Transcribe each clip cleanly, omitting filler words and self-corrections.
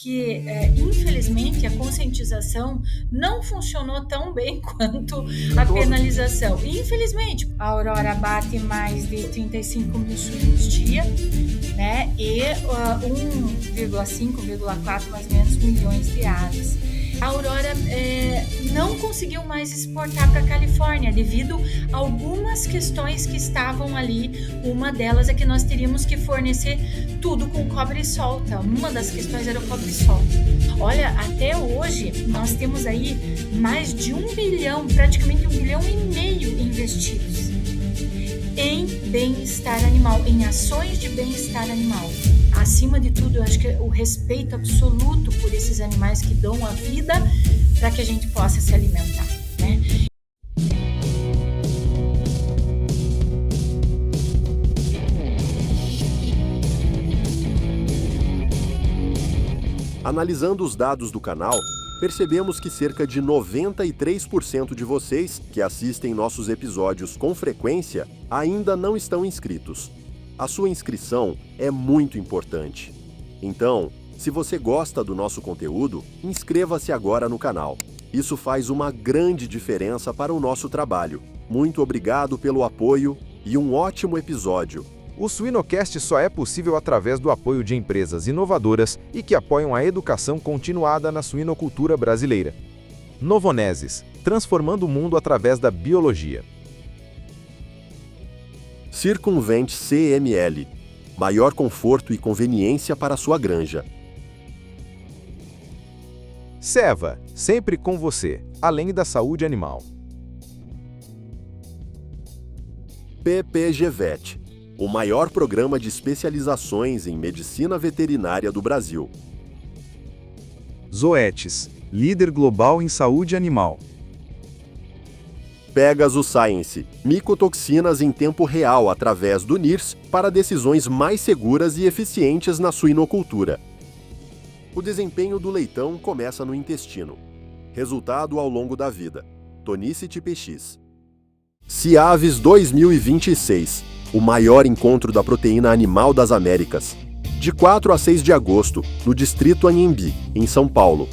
que, infelizmente, a conscientização não funcionou tão bem quanto a penalização. Infelizmente, a Aurora bate mais de 35 mil suínos dia, né? E 1,5, 1,4 mais ou menos milhões de aves. A Aurora não conseguiu mais exportar para a Califórnia devido a algumas questões que estavam ali. Uma delas é que nós teríamos que fornecer tudo com cobre-solta. Uma das questões era o cobre-solta. Olha, até hoje nós temos aí mais de 1 bilhão, praticamente 1,5 bilhão investidos em bem-estar animal, em ações de bem-estar animal. Acima de tudo, eu acho que o respeito absoluto por esses animais que dão a vida para que a gente possa se alimentar, né? Analisando os dados do canal, percebemos que cerca de 93% de vocês que assistem nossos episódios com frequência ainda não estão inscritos. A sua inscrição é muito importante. Então, se você gosta do nosso conteúdo, inscreva-se agora no canal. Isso faz uma grande diferença para o nosso trabalho. Muito obrigado pelo apoio e um ótimo episódio. O Suinocast só é possível através do apoio de empresas inovadoras e que apoiam a educação continuada na suinocultura brasileira. Novonesis, transformando o mundo através da biologia. Circumvent CML, maior conforto e conveniência para sua granja. Seva, sempre com você, além da saúde animal. PPGVET, o maior programa de especializações em medicina veterinária do Brasil. Zoetis, líder global em saúde animal. Pegasus Science, micotoxinas em tempo real através do NIRS para decisões mais seguras e eficientes na suinocultura. O desempenho do leitão começa no intestino. Resultado ao longo da vida. Tonicity PX. Ciaves 2026, o maior encontro da proteína animal das Américas. De 4 a 6 de agosto, no Distrito Anhembi, em São Paulo.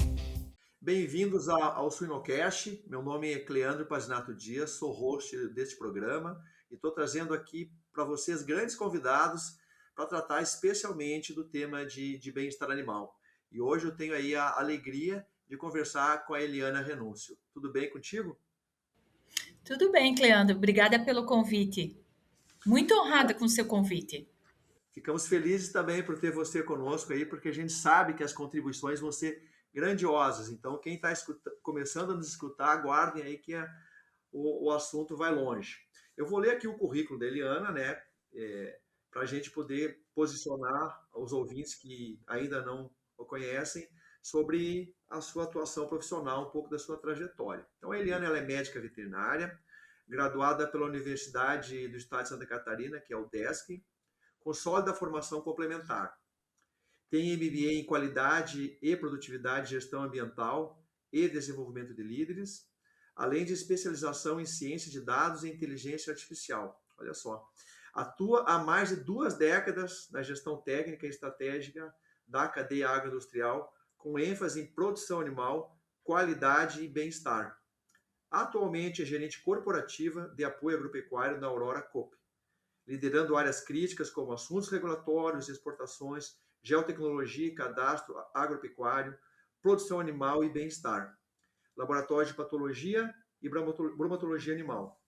Bem-vindos ao Suinocast. Meu nome é Cleandro Pazinato Dias, sou host deste programa e estou trazendo aqui para vocês grandes convidados para tratar especialmente do tema de bem-estar animal. E hoje eu tenho aí a alegria de conversar com a Eliana Renúncio. Tudo bem contigo? Tudo bem, Cleandro. Obrigada pelo convite. Muito honrada com o seu convite. Ficamos felizes também por ter você conosco aí, porque a gente sabe que as contribuições vão ser grandiosas. Então, quem está começando a nos escutar, aguardem aí que o assunto vai longe. Eu vou ler aqui o currículo da Eliana, né, para a gente poder posicionar os ouvintes que ainda não o conhecem sobre a sua atuação profissional, um pouco da sua trajetória. Então, a Eliana ela é médica veterinária, graduada pela Universidade do Estado de Santa Catarina, que é o UDESC, com sólida formação complementar. Tem MBA em Qualidade e Produtividade, Gestão Ambiental e Desenvolvimento de Líderes, além de especialização em Ciência de Dados e Inteligência Artificial. Olha só. Atua há mais de 2 décadas na gestão técnica e estratégica da cadeia agroindustrial, com ênfase em produção animal, qualidade e bem-estar. Atualmente é gerente corporativa de apoio agropecuário na Aurora Coop, liderando áreas críticas como assuntos regulatórios, exportações, geotecnologia e cadastro agropecuário, produção animal e bem-estar, laboratório de patologia e bromatologia animal.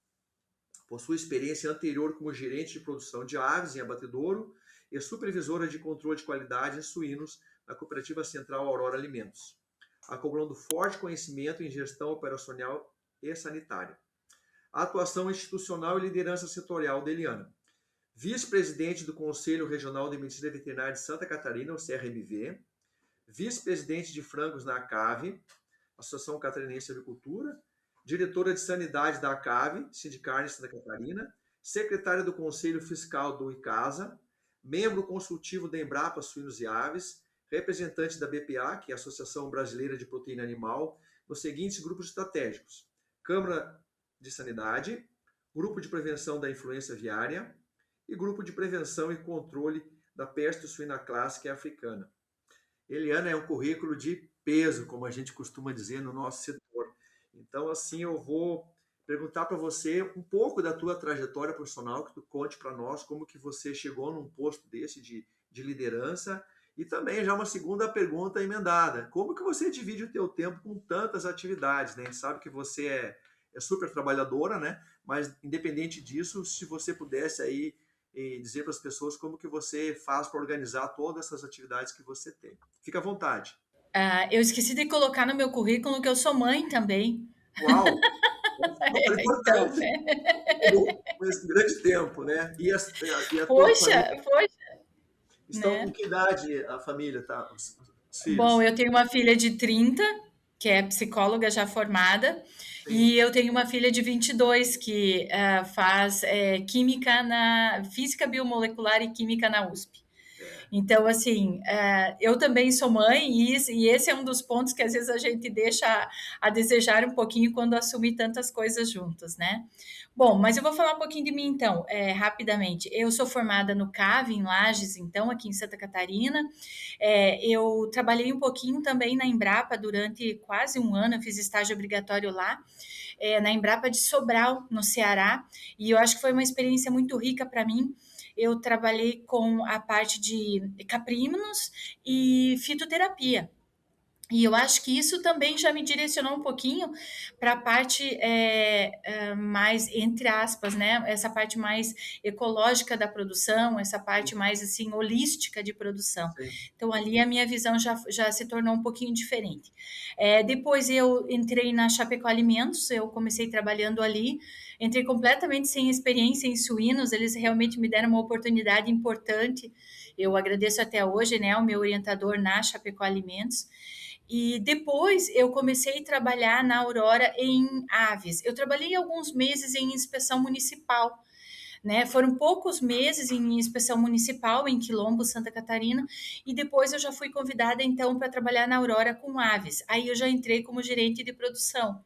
Possui experiência anterior como gerente de produção de aves em abatedouro e supervisora de controle de qualidade em suínos na Cooperativa Central Aurora Alimentos, acumulando forte conhecimento em gestão operacional e sanitária. A atuação institucional e liderança setorial da Eliana. Vice-presidente do Conselho Regional de Medicina Veterinária de Santa Catarina, o CRMV, vice-presidente de frangos na ACAV, Associação Catarinense de Agricultura, diretora de Sanidade da ACAV, Sindicarne Santa Catarina, secretária do Conselho Fiscal do ICASA, membro consultivo da Embrapa Suínos e Aves, representante da BPA, que é a Associação Brasileira de Proteína Animal, nos seguintes grupos estratégicos: Câmara de Sanidade, Grupo de Prevenção da Influenza Aviária, e Grupo de Prevenção e Controle da Peste Suína Clássica e Africana. Eliana, é um currículo de peso, como a gente costuma dizer no nosso setor. Então, assim, eu vou perguntar para você um pouco da tua trajetória profissional, que tu conte para nós como que você chegou num posto desse de liderança. E também já uma segunda pergunta emendada. Como que você divide o teu tempo com tantas atividades, né? A gente sabe que você é super trabalhadora, né? Mas independente disso, se você pudesse aí dizer para as pessoas como que você faz para organizar todas essas atividades que você tem. Fica à vontade. Eu esqueci de colocar no meu currículo que eu sou mãe também. Uau! Super Então, importante. Com esse grande tempo, né? E a tua poxa, família? poxa, Estão com né? que idade a família, tá? Os Bom, filhos? eu tenho uma filha de 30, que é psicóloga já formada, Sim. e eu tenho uma filha de 22 que faz química na física biomolecular e química na USP. É, Então, assim, eu também sou mãe e esse é um dos pontos que às vezes a gente deixa a desejar um pouquinho quando assume tantas coisas juntas, né? Bom, mas eu vou falar um pouquinho de mim então, rapidamente. Eu sou formada no CAV, em Lages, então, aqui em Santa Catarina. Eu trabalhei um pouquinho também na Embrapa durante quase um ano, eu fiz estágio obrigatório lá, na Embrapa de Sobral, no Ceará, e eu acho que foi uma experiência muito rica para mim. Eu trabalhei com a parte de caprinos e fitoterapia. E eu acho que isso também já me direcionou um pouquinho para a parte mais, entre aspas, né? Essa parte mais ecológica da produção, essa parte mais assim holística de produção. sim. Então ali a minha visão já se tornou um pouquinho diferente. Depois eu entrei na Chapecó Alimentos, eu comecei trabalhando ali, entrei completamente sem experiência em suínos, eles realmente me deram uma oportunidade importante. Eu agradeço até hoje, né, ao meu orientador na Chapecó Alimentos. E depois eu comecei a trabalhar na Aurora em aves. Eu trabalhei alguns meses em inspeção municipal, né? Foram poucos meses em inspeção municipal em Quilombo, Santa Catarina, e depois eu já fui convidada então para trabalhar na Aurora com aves. Aí eu já entrei como gerente de produção.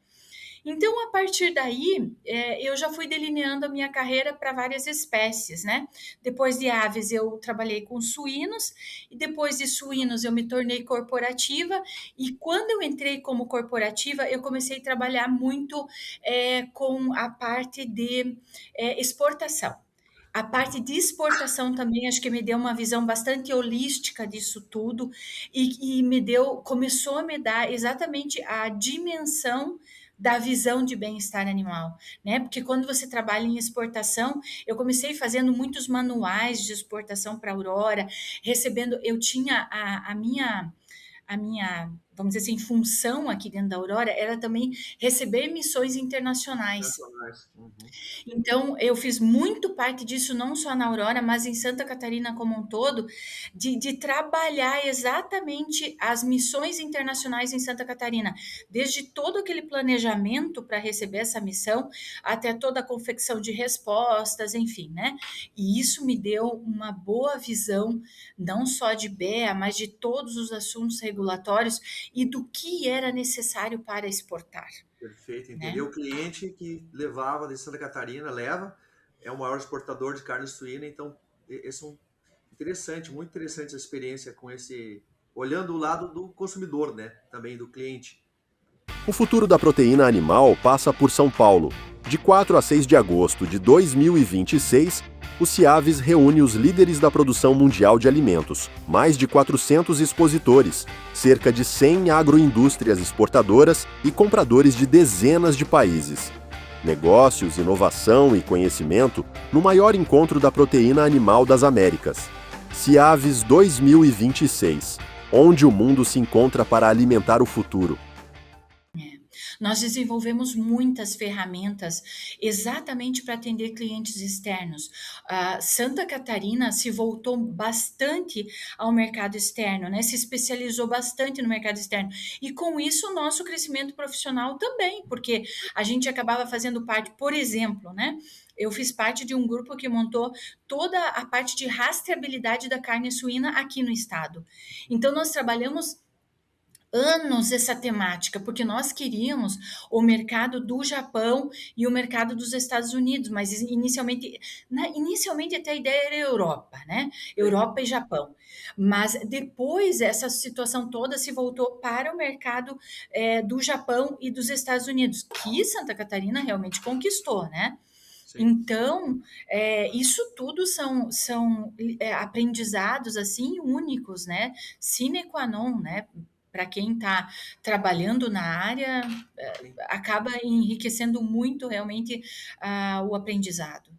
Então, a partir daí, eu já fui delineando a minha carreira para várias espécies, né? Depois de aves, eu trabalhei com suínos, e depois de suínos, eu me tornei corporativa. E quando eu entrei como corporativa, eu comecei a trabalhar muito com a parte de exportação. A parte de exportação também acho que me deu uma visão bastante holística disso tudo e começou a me dar exatamente a dimensão da visão de bem-estar animal, né? Porque quando você trabalha em exportação, eu comecei fazendo muitos manuais de exportação para a Aurora, recebendo, eu tinha a minha, vamos dizer assim, função aqui dentro da Aurora era também receber missões internacionais. Nacionais. Uhum. Então, eu fiz muito parte disso, não só na Aurora, mas em Santa Catarina como um todo, de trabalhar exatamente as missões internacionais em Santa Catarina, desde todo aquele planejamento para receber essa missão, até toda a confecção de respostas, enfim, né? E isso me deu uma boa visão, não só de BEA, mas de todos os assuntos regulatórios e do que era necessário para exportar, Perfeito. Entender né? o cliente que levava de Santa Catarina, leva, é o maior exportador de carne suína, então esse é um interessante, muito interessante essa experiência com esse, olhando o lado do consumidor, né? Também do cliente. O futuro da proteína animal passa por São Paulo. De 4 a 6 de agosto de 2026, o CIAVES reúne os líderes da produção mundial de alimentos, mais de 400 expositores, cerca de 100 agroindústrias exportadoras e compradores de dezenas de países. Negócios, inovação e conhecimento no maior encontro da proteína animal das Américas. CIAVES 2026, onde o mundo se encontra para alimentar o futuro. Nós desenvolvemos muitas ferramentas exatamente para atender clientes externos. Santa Catarina se voltou bastante ao mercado externo, né? Se especializou bastante no mercado externo. E com isso, o nosso crescimento profissional também, porque a gente acabava fazendo parte, por exemplo, né? Eu fiz parte de um grupo que montou toda a parte de rastreabilidade da carne suína aqui no estado. Então, nós trabalhamos anos essa temática, porque nós queríamos o mercado do Japão e o mercado dos Estados Unidos, mas inicialmente até a ideia era Europa, né? Europa e Japão. Mas depois essa situação toda se voltou para o mercado do Japão e dos Estados Unidos, que Santa Catarina realmente conquistou, né? Sim. Então, isso tudo são aprendizados assim únicos, né? Sine qua non, né? Para quem está trabalhando na área, acaba enriquecendo muito realmente o aprendizado.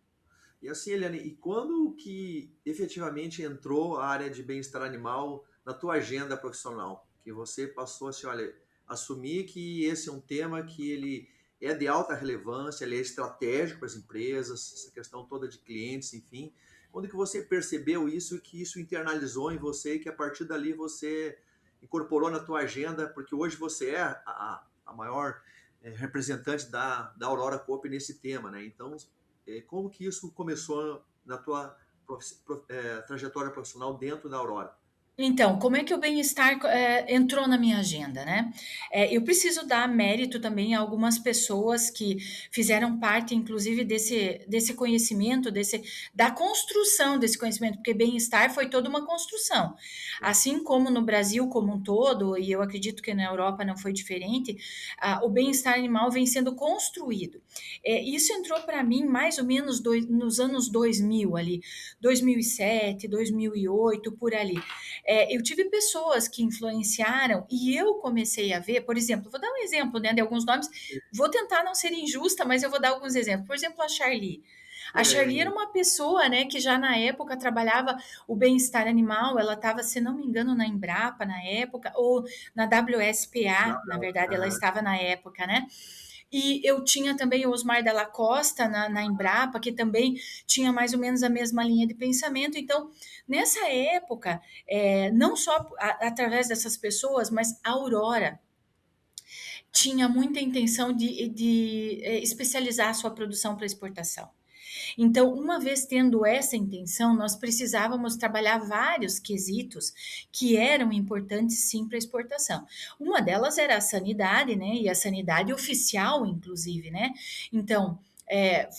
E assim, Eliane, e quando que efetivamente entrou a área de bem-estar animal na tua agenda profissional? Que você passou assim, olha, assumir que esse é um tema que ele é de alta relevância, ele é estratégico para as empresas, essa questão toda de clientes, enfim. Quando que você percebeu isso e que isso internalizou em você e que a partir dali você incorporou na tua agenda, porque hoje você é a maior representante da Aurora Coop nesse tema, né? Então, como que isso começou na tua trajetória profissional dentro da Aurora? Então, como é que o bem-estar entrou na minha agenda, né? Eu preciso dar mérito também a algumas pessoas que fizeram parte, inclusive, desse conhecimento, da construção desse conhecimento, porque bem-estar foi toda uma construção. Assim como no Brasil como um todo, e eu acredito que na Europa não foi diferente, o bem-estar animal vem sendo construído. Isso entrou para mim mais ou menos nos anos 2000 ali, 2007, 2008, por ali. Eu tive pessoas que influenciaram e eu comecei a ver, por exemplo, vou dar um exemplo, né, de alguns nomes, vou tentar não ser injusta, mas eu vou dar alguns exemplos. Por exemplo, a Charlie. A Charlie era uma pessoa, né, que já na época trabalhava o bem-estar animal, ela estava, se não me engano, na Embrapa na época, ou na WSPA, na verdade, ela estava na época, né? E eu tinha também o Osmar Dalla Costa na Embrapa, que também tinha mais ou menos a mesma linha de pensamento. Então, nessa época, não só através dessas pessoas, mas a Aurora tinha muita intenção de especializar a sua produção para exportação. Então, uma vez tendo essa intenção, nós precisávamos trabalhar vários quesitos que eram importantes sim para a exportação. Uma delas era a sanidade, né? E a sanidade oficial, inclusive, né? Então,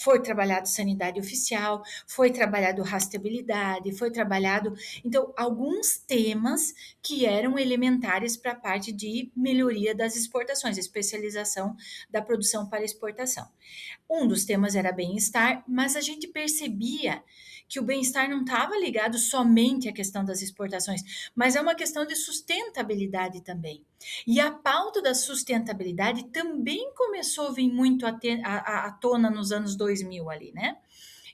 foi trabalhado sanidade oficial, foi trabalhado rastreabilidade, foi trabalhado, então, alguns temas que eram elementares para a parte de melhoria das exportações, especialização da produção para exportação. Um dos temas era bem-estar, mas a gente percebia que o bem-estar não estava ligado somente à questão das exportações, mas é uma questão de sustentabilidade também. E a pauta da sustentabilidade também começou a vir muito à tona nos anos 2000 ali, né?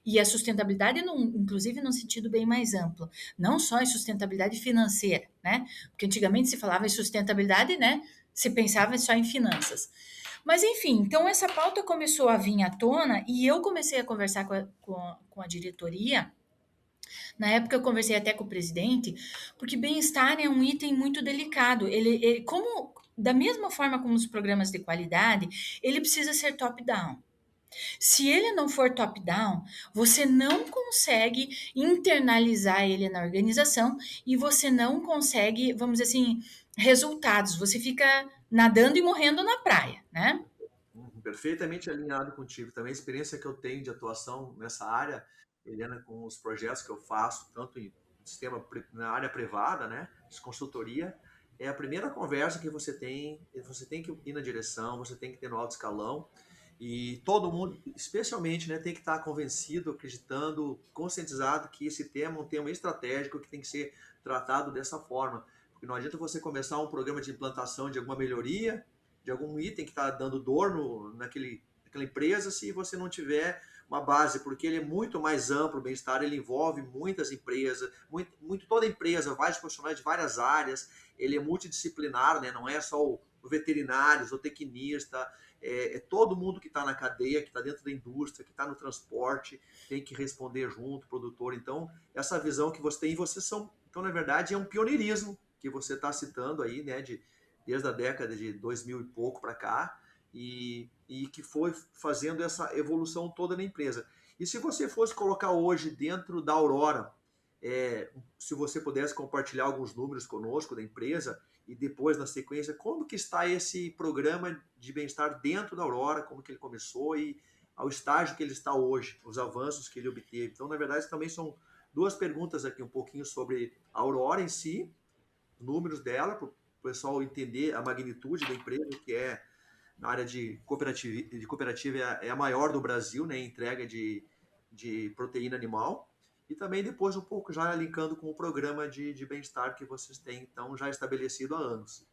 E a sustentabilidade, inclusive, num sentido bem mais amplo. Não só em sustentabilidade financeira, né? Porque antigamente se falava em sustentabilidade, né? Se pensava só em finanças. Mas, enfim, então essa pauta começou a vir à tona e eu comecei a conversar com a diretoria. Na época eu conversei até com o presidente, porque bem-estar é um item muito delicado. Como, da mesma forma como os programas de qualidade, ele precisa ser top-down. Se ele não for top-down, você não consegue internalizar ele na organização e você não consegue, vamos dizer assim, resultados. Você fica nadando e morrendo na praia, né? Perfeitamente alinhado contigo. Também a experiência que eu tenho de atuação nessa área, Helena, com os projetos que eu faço, tanto em sistema na área privada, né, de consultoria, é a primeira conversa que você tem que ir na direção, você tem que ter no alto escalão, e todo mundo, especialmente, né, tem que estar convencido, acreditando, conscientizado que esse tema é um tema estratégico que tem que ser tratado dessa forma. Porque não adianta você começar um programa de implantação de alguma melhoria, de algum item que está dando dor naquela empresa, se você não tiver uma base, porque ele é muito mais amplo, o bem-estar, ele envolve muitas empresas, toda empresa, vários profissionais de várias áreas, ele é multidisciplinar, né? Não é só o veterinário, o zootecnista, é todo mundo que está na cadeia, que está dentro da indústria, que está no transporte, tem que responder junto, produtor. Então, essa visão que você tem, então, na verdade, é um pioneirismo que você está citando aí, né, desde a década de 2000 e pouco para cá, e que foi fazendo essa evolução toda na empresa. E se você fosse colocar hoje dentro da Aurora, se você pudesse compartilhar alguns números conosco da empresa, e depois, na sequência, como que está esse programa de bem-estar dentro da Aurora, como que ele começou e ao estágio que ele está hoje, os avanços que ele obteve. Então, na verdade, também são duas perguntas aqui, um pouquinho sobre a Aurora em si, números dela, para o pessoal entender a magnitude da empresa, que é na área de cooperativa é a maior do Brasil, né, em entrega de proteína animal, e também depois um pouco já linkando com o programa de bem-estar que vocês têm, então, já estabelecido há anos.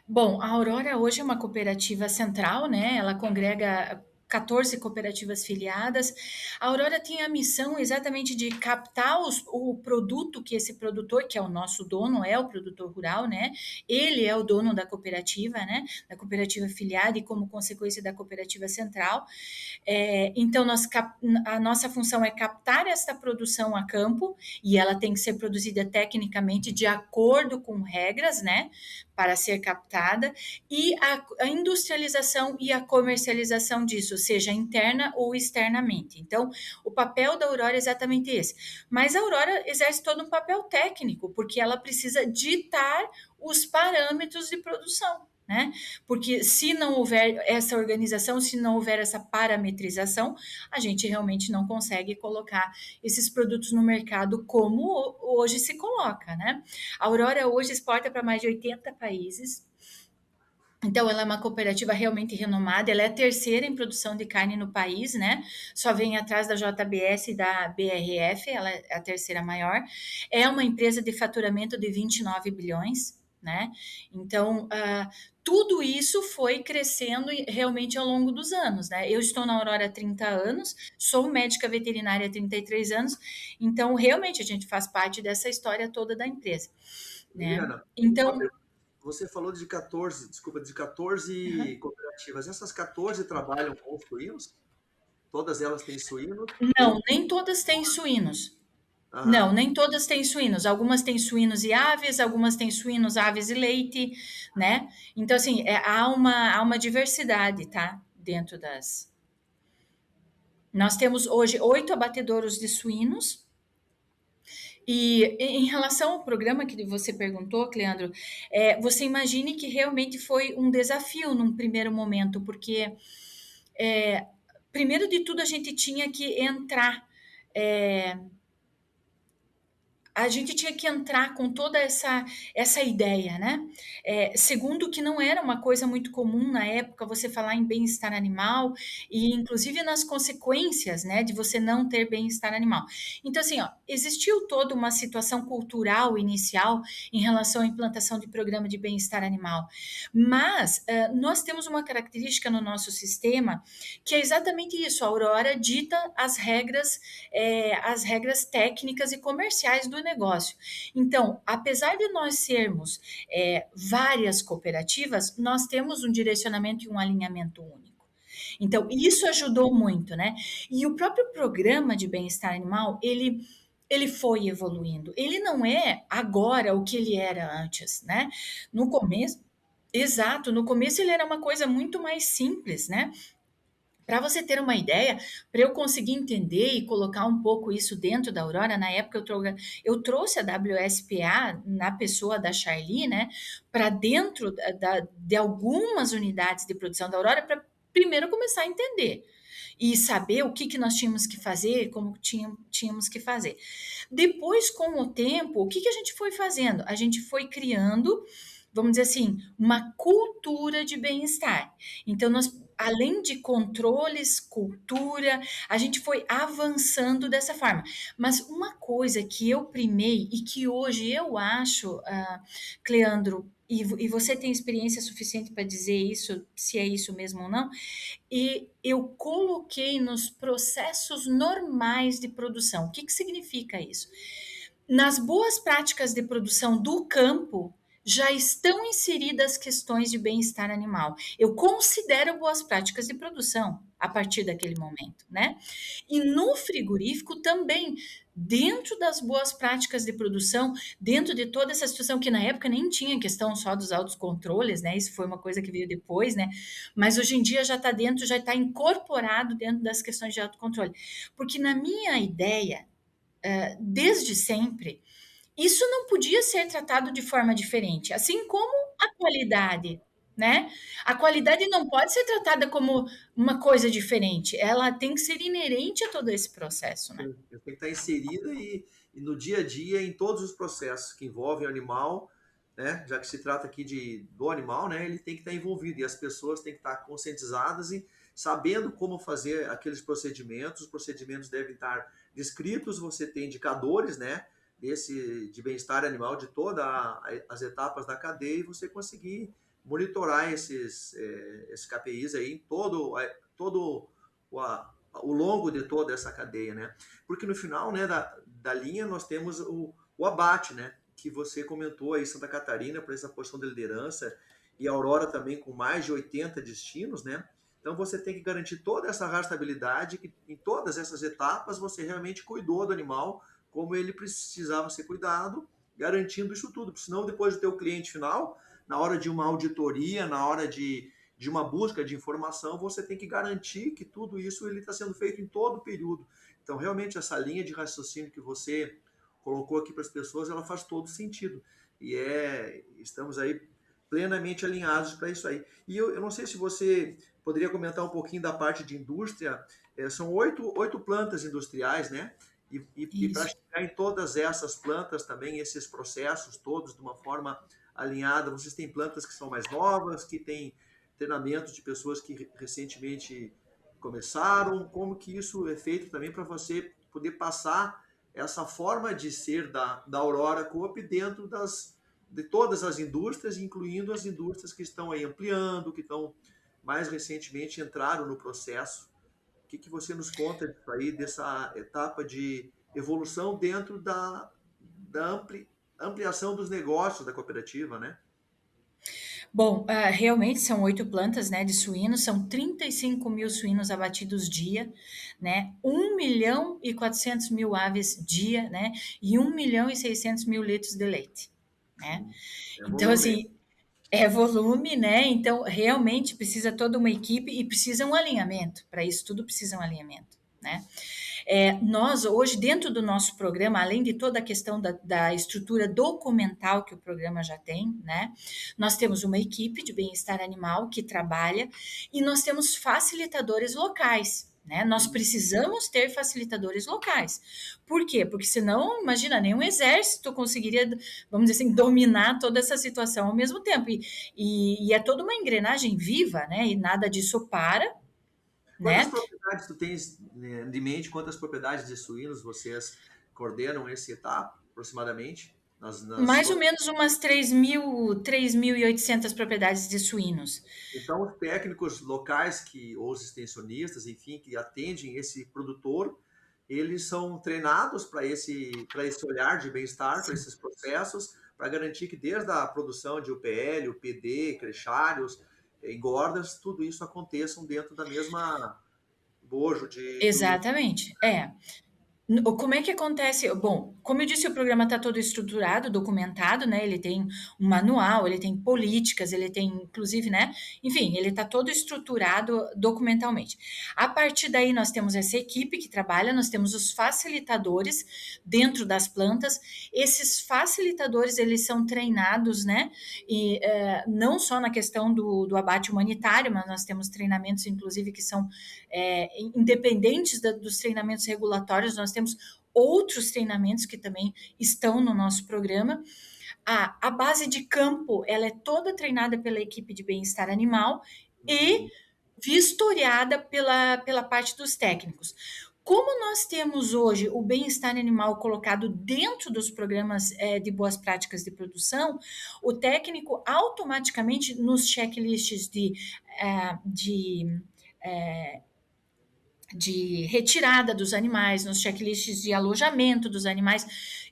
Bom, a Aurora hoje é uma cooperativa central, né? Ela congrega 14 cooperativas filiadas. A Aurora tem a missão exatamente de captar o produto que esse produtor, que é o nosso dono, é o produtor rural, né? Ele é o dono da cooperativa, né? Da cooperativa filiada e, como consequência, da cooperativa central. Então, a nossa função é captar essa produção a campo e ela tem que ser produzida tecnicamente de acordo com regras, né? Para ser captada, e a industrialização e a comercialização disso, seja interna ou externamente. Então, o papel da Aurora é exatamente esse. Mas a Aurora exerce todo um papel técnico, porque ela precisa ditar os parâmetros de produção, né? Porque se não houver essa organização, se não houver essa parametrização, a gente realmente não consegue colocar esses produtos no mercado como hoje se coloca, né? A Aurora hoje exporta para mais de 80 países. Então, ela é uma cooperativa realmente renomada, ela é a terceira em produção de carne no país, né? Só vem atrás da JBS e da BRF, ela é a terceira maior. É uma empresa de faturamento de 29 bilhões, né? Então, tudo isso foi crescendo realmente ao longo dos anos, né? Eu estou na Aurora há 30 anos, sou médica veterinária há 33 anos, então realmente a gente faz parte dessa história toda da empresa, né? Juliana, Então, você falou de 14, desculpa, de 14 cooperativas. Essas 14 trabalham com suínos? Todas elas têm suínos? não, nem todas têm suínos. Aham. Não, nem todas têm suínos. Algumas têm suínos e aves, algumas têm suínos, aves e leite, né? Então, assim, há uma diversidade, tá? Dentro das. Nós temos hoje 8 abatedouros de suínos. E em relação ao programa que você perguntou, Cleandro, você imagine que realmente foi um desafio num primeiro momento, porque, primeiro de tudo, a gente tinha que entrar. A gente tinha que entrar com toda essa ideia, né? Segundo, que não era uma coisa muito comum na época você falar em bem-estar animal e, inclusive, nas consequências, né, de você não ter bem-estar animal. Então, assim, ó, existiu toda uma situação cultural inicial em relação à implantação de programa de bem-estar animal, mas nós temos uma característica no nosso sistema que é exatamente isso: a Aurora dita as regras técnicas e comerciais do negócio. Então, apesar de nós sermos várias cooperativas, nós temos um direcionamento e um alinhamento único. Então, isso ajudou muito, né? E o próprio programa de bem-estar animal, ele foi evoluindo. Ele não é agora o que ele era antes, né? No começo, exato, no começo ele era uma coisa muito mais simples, né? Para você ter uma ideia, para eu conseguir entender e colocar um pouco isso dentro da Aurora, na época eu trouxe a WSPA na pessoa da Charlie, né, para dentro de algumas unidades de produção da Aurora, para primeiro começar a entender e saber o que nós tínhamos que fazer, como tínhamos que fazer. Depois, com o tempo, o que a gente foi fazendo? A gente foi criando, vamos dizer assim, uma cultura de bem-estar. Então, além de controles, cultura, a gente foi avançando dessa forma. Mas uma coisa que eu primei e que hoje eu acho, Cleandro, e você tem experiência suficiente para dizer isso, se é isso mesmo ou não, e eu coloquei nos processos normais de produção. O que significa isso? Nas boas práticas de produção do campo, já estão inseridas questões de bem-estar animal. Eu considero boas práticas de produção a partir daquele momento, né? E no frigorífico também, dentro das boas práticas de produção, dentro de toda essa situação que na época nem tinha questão só dos autocontroles, né? Isso foi uma coisa que veio depois, né? Mas hoje em dia já está dentro, já está incorporado dentro das questões de autocontrole. Porque na minha ideia, desde sempre, Isso não podia ser tratado de forma diferente, assim como a qualidade, né? A qualidade não pode ser tratada como uma coisa diferente, ela tem que ser inerente a todo esse processo, né? Sim, tem que estar inserida e no dia a dia em todos os processos que envolvem o animal, né? Já que se trata aqui do animal, né? Ele tem que estar envolvido e as pessoas têm que estar conscientizadas e sabendo como fazer aqueles procedimentos. Os procedimentos devem estar descritos, você tem indicadores, né? De bem-estar animal de todas as etapas da cadeia e você conseguir monitorar esses KPIs aí em todo o, o longo de toda essa cadeia, né? Porque no final, né, da linha nós temos o abate, né? Que você comentou aí, Santa Catarina, para essa posição de liderança, e a Aurora também com mais de 80 destinos, né? Então você tem que garantir toda essa rastreabilidade, que em todas essas etapas você realmente cuidou do animal como ele precisava ser cuidado, garantindo isso tudo. Porque senão, depois do teu cliente final, na hora de uma auditoria, na hora de uma busca de informação, você tem que garantir que tudo isso ele está sendo feito em todo o período. Então, realmente, essa linha de raciocínio que você colocou aqui para as pessoas, ela faz todo sentido. E estamos aí plenamente alinhados para isso aí. E eu não sei se você poderia comentar um pouquinho da parte de indústria. São oito plantas industriais, né? E para Isso. chegar em todas essas plantas também, esses processos todos de uma forma alinhada, vocês têm plantas que são mais novas, que têm treinamentos de pessoas que recentemente começaram, como que isso é feito também para você poder passar essa forma de ser da Aurora Coop dentro de todas as indústrias, incluindo as indústrias que estão aí ampliando, que estão mais recentemente entraram no processo. O que você nos conta disso aí, dessa etapa de evolução dentro da ampliação dos negócios da cooperativa, né? Bom, realmente são 8 plantas, né, de suínos, são 35 mil suínos abatidos dia, né, 1.400.000 aves dia, né, e 1.600.000 litros de leite, né. É Então, volume, hein? assim, é volume, né, então realmente precisa toda uma equipe e precisa um alinhamento, para isso tudo precisa um alinhamento, né. Nós, hoje, dentro do nosso programa, além de toda a questão da estrutura documental que o programa já tem, né? Nós temos uma equipe de bem-estar animal que trabalha e nós temos facilitadores locais. Né? Nós precisamos ter facilitadores locais. Por quê? Porque senão, imagina, nenhum exército conseguiria, vamos dizer assim, dominar toda essa situação ao mesmo tempo. E é toda uma engrenagem viva, né? E nada disso para, Quantas né? propriedades tu tens de mente? Quantas propriedades de suínos vocês coordenam esse etapa, aproximadamente, nas Mais ou suas... menos umas 3.800 propriedades de suínos. Então, os técnicos locais ou os extensionistas, enfim, que atendem esse produtor, eles são treinados para esse olhar de bem-estar, para esses processos, para garantir que desde a produção de UPL, UPD, crechários, engordas, tudo isso aconteçam dentro da mesma bojo do... Exatamente, é. Como é que acontece? Bom, como eu disse, o programa está todo estruturado, documentado, né? Ele tem um manual, ele tem políticas, ele tem, inclusive, né? Enfim, ele está todo estruturado documentalmente. A partir daí, nós temos essa equipe que trabalha, nós temos os facilitadores dentro das plantas. Esses facilitadores, eles são treinados, né? E não só na questão do abate humanitário, mas nós temos treinamentos, inclusive, que são independentes dos treinamentos regulatórios, nós temos outros treinamentos que também estão no nosso programa. A base de campo, ela é toda treinada pela equipe de bem-estar animal e vistoriada pela parte dos técnicos. Como nós temos hoje o bem-estar animal colocado dentro dos programas de boas práticas de produção, o técnico automaticamente nos checklists de retirada dos animais, nos checklists de alojamento dos animais,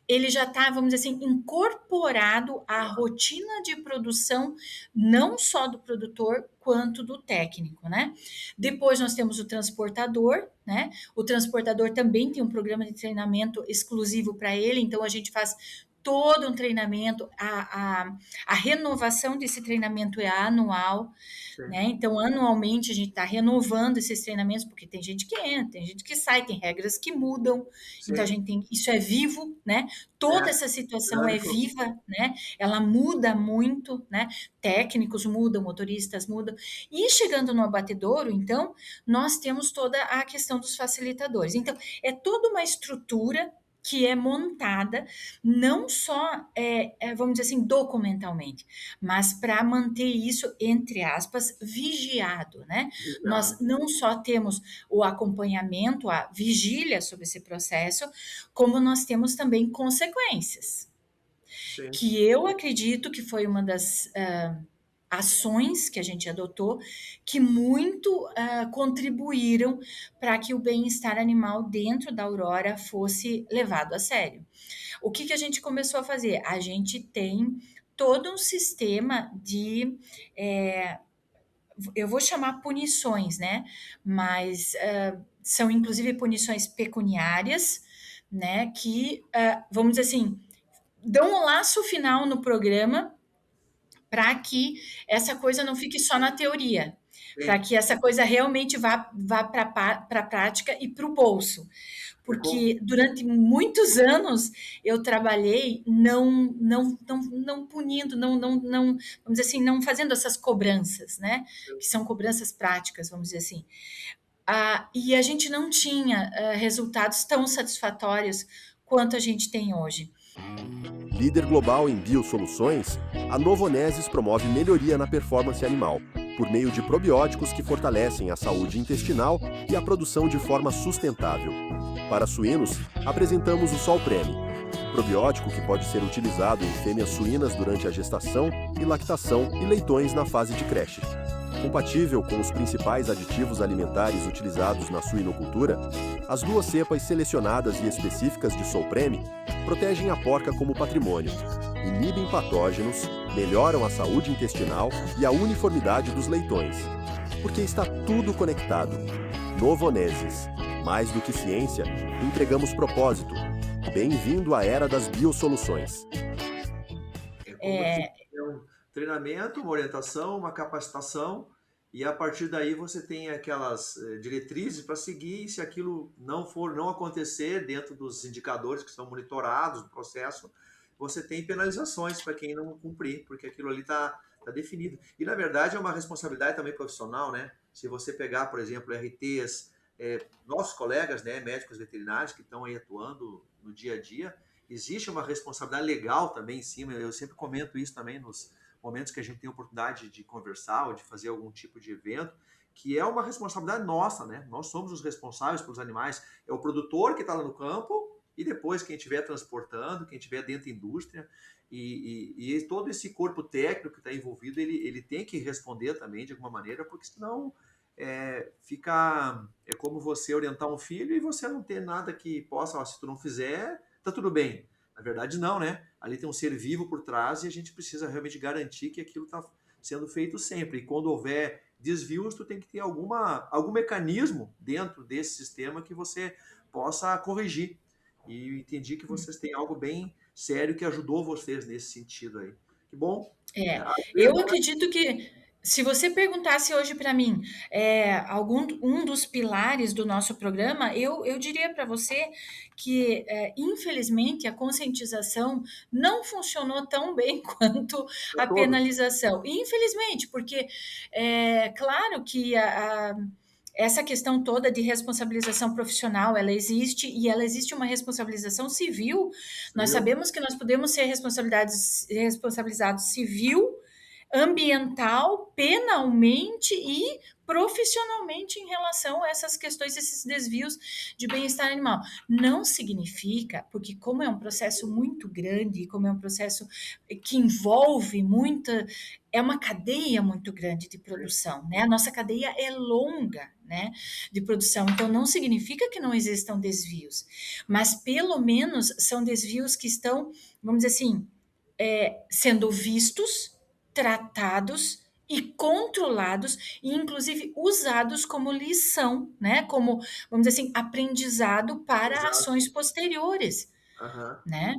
ele já está, vamos dizer assim, incorporado à rotina de produção, não só do produtor, quanto do técnico, né? Depois nós temos o transportador, né? O transportador também tem um programa de treinamento exclusivo para ele, então a gente faz todo um treinamento, a renovação desse treinamento é anual, Sim. né? Então, anualmente, a gente está renovando esses treinamentos, porque tem gente que entra, tem gente que sai, tem regras que mudam. Sim. Então, a gente tem, isso é vivo, né? Toda essa situação é viva, né? Ela muda muito, né? Técnicos mudam, motoristas mudam. E chegando no abatedouro, então, nós temos toda a questão dos facilitadores. Então, é toda uma estrutura que é montada não só, vamos dizer assim, documentalmente, mas para manter isso, entre aspas, vigiado, né? Nós não só temos o acompanhamento, a vigília sobre esse processo, como nós temos também consequências. Sim. Que eu acredito que foi uma das ações que a gente adotou que muito contribuíram para que o bem-estar animal dentro da Aurora fosse levado a sério. O que a gente começou a fazer? A gente tem todo um sistema de, eu vou chamar punições, né? Mas são inclusive punições pecuniárias, né? Que, vamos dizer assim, dão um laço final no programa para que essa coisa não fique só na teoria, para que essa coisa realmente vá para a prática e para o bolso. Porque durante muitos anos eu trabalhei não punindo, vamos dizer assim, não fazendo essas cobranças, né? Que são cobranças práticas, vamos dizer assim. E a gente não tinha resultados tão satisfatórios quanto a gente tem hoje. Líder global em biosoluções, a Novonesis promove melhoria na performance animal, por meio de probióticos que fortalecem a saúde intestinal e a produção de forma sustentável. Para suínos, apresentamos o Solpreme, probiótico que pode ser utilizado em fêmeas suínas durante a gestação e lactação e leitões na fase de creche. Compatível com os principais aditivos alimentares utilizados na suinocultura, as 2 cepas selecionadas e específicas de Solpreme protegem a porca como patrimônio, inibem patógenos, melhoram a saúde intestinal e a uniformidade dos leitões. Porque está tudo conectado. Novonesis. Mais do que ciência, entregamos propósito. Bem-vindo à era das biosoluções. É um treinamento, uma orientação, uma capacitação, e a partir daí você tem aquelas diretrizes para seguir, e se aquilo não acontecer dentro dos indicadores que são monitorados no processo, você tem penalizações para quem não cumprir, porque aquilo ali está definido. E, na verdade, é uma responsabilidade também profissional, né? Se você pegar, por exemplo, RTs, nossos colegas, né, médicos veterinários que estão aí atuando no dia a dia, existe uma responsabilidade legal também em cima. Eu sempre comento isso também nos momentos que a gente tem oportunidade de conversar ou de fazer algum tipo de evento, que é uma responsabilidade nossa, né? Nós somos os responsáveis pelos animais. É o produtor que está lá no campo e depois quem estiver transportando, quem estiver dentro da indústria e todo esse corpo técnico que está envolvido, ele tem que responder também de alguma maneira, porque senão fica... É como você orientar um filho e você não ter nada que possa, se tu não fizer, tá tudo bem. Na verdade, não, né? Ali tem um ser vivo por trás e a gente precisa realmente garantir que aquilo está sendo feito sempre. E quando houver desvios, tu tem que ter algum mecanismo dentro desse sistema que você possa corrigir. E entendi que vocês têm algo bem sério que ajudou vocês nesse sentido aí. Que bom. Eu acredito que se você perguntasse hoje para mim um dos pilares do nosso programa, eu diria para você que, infelizmente, a conscientização não funcionou tão bem quanto a penalização. Infelizmente, porque claro que essa questão toda de responsabilização profissional, ela existe e ela existe uma responsabilização civil. Nós sabemos que nós podemos ser responsabilizados civil, ambiental, penalmente e profissionalmente em relação a essas questões, esses desvios de bem-estar animal. Não significa, porque como é um processo muito grande, como é um processo que envolve é uma cadeia muito grande de produção, né? A nossa cadeia é longa, né, de produção, então não significa que não existam desvios, mas pelo menos são desvios que estão, vamos dizer assim, sendo vistos, tratados e controlados e inclusive usados como lição, né? Como, vamos dizer assim, aprendizado para ações posteriores, né?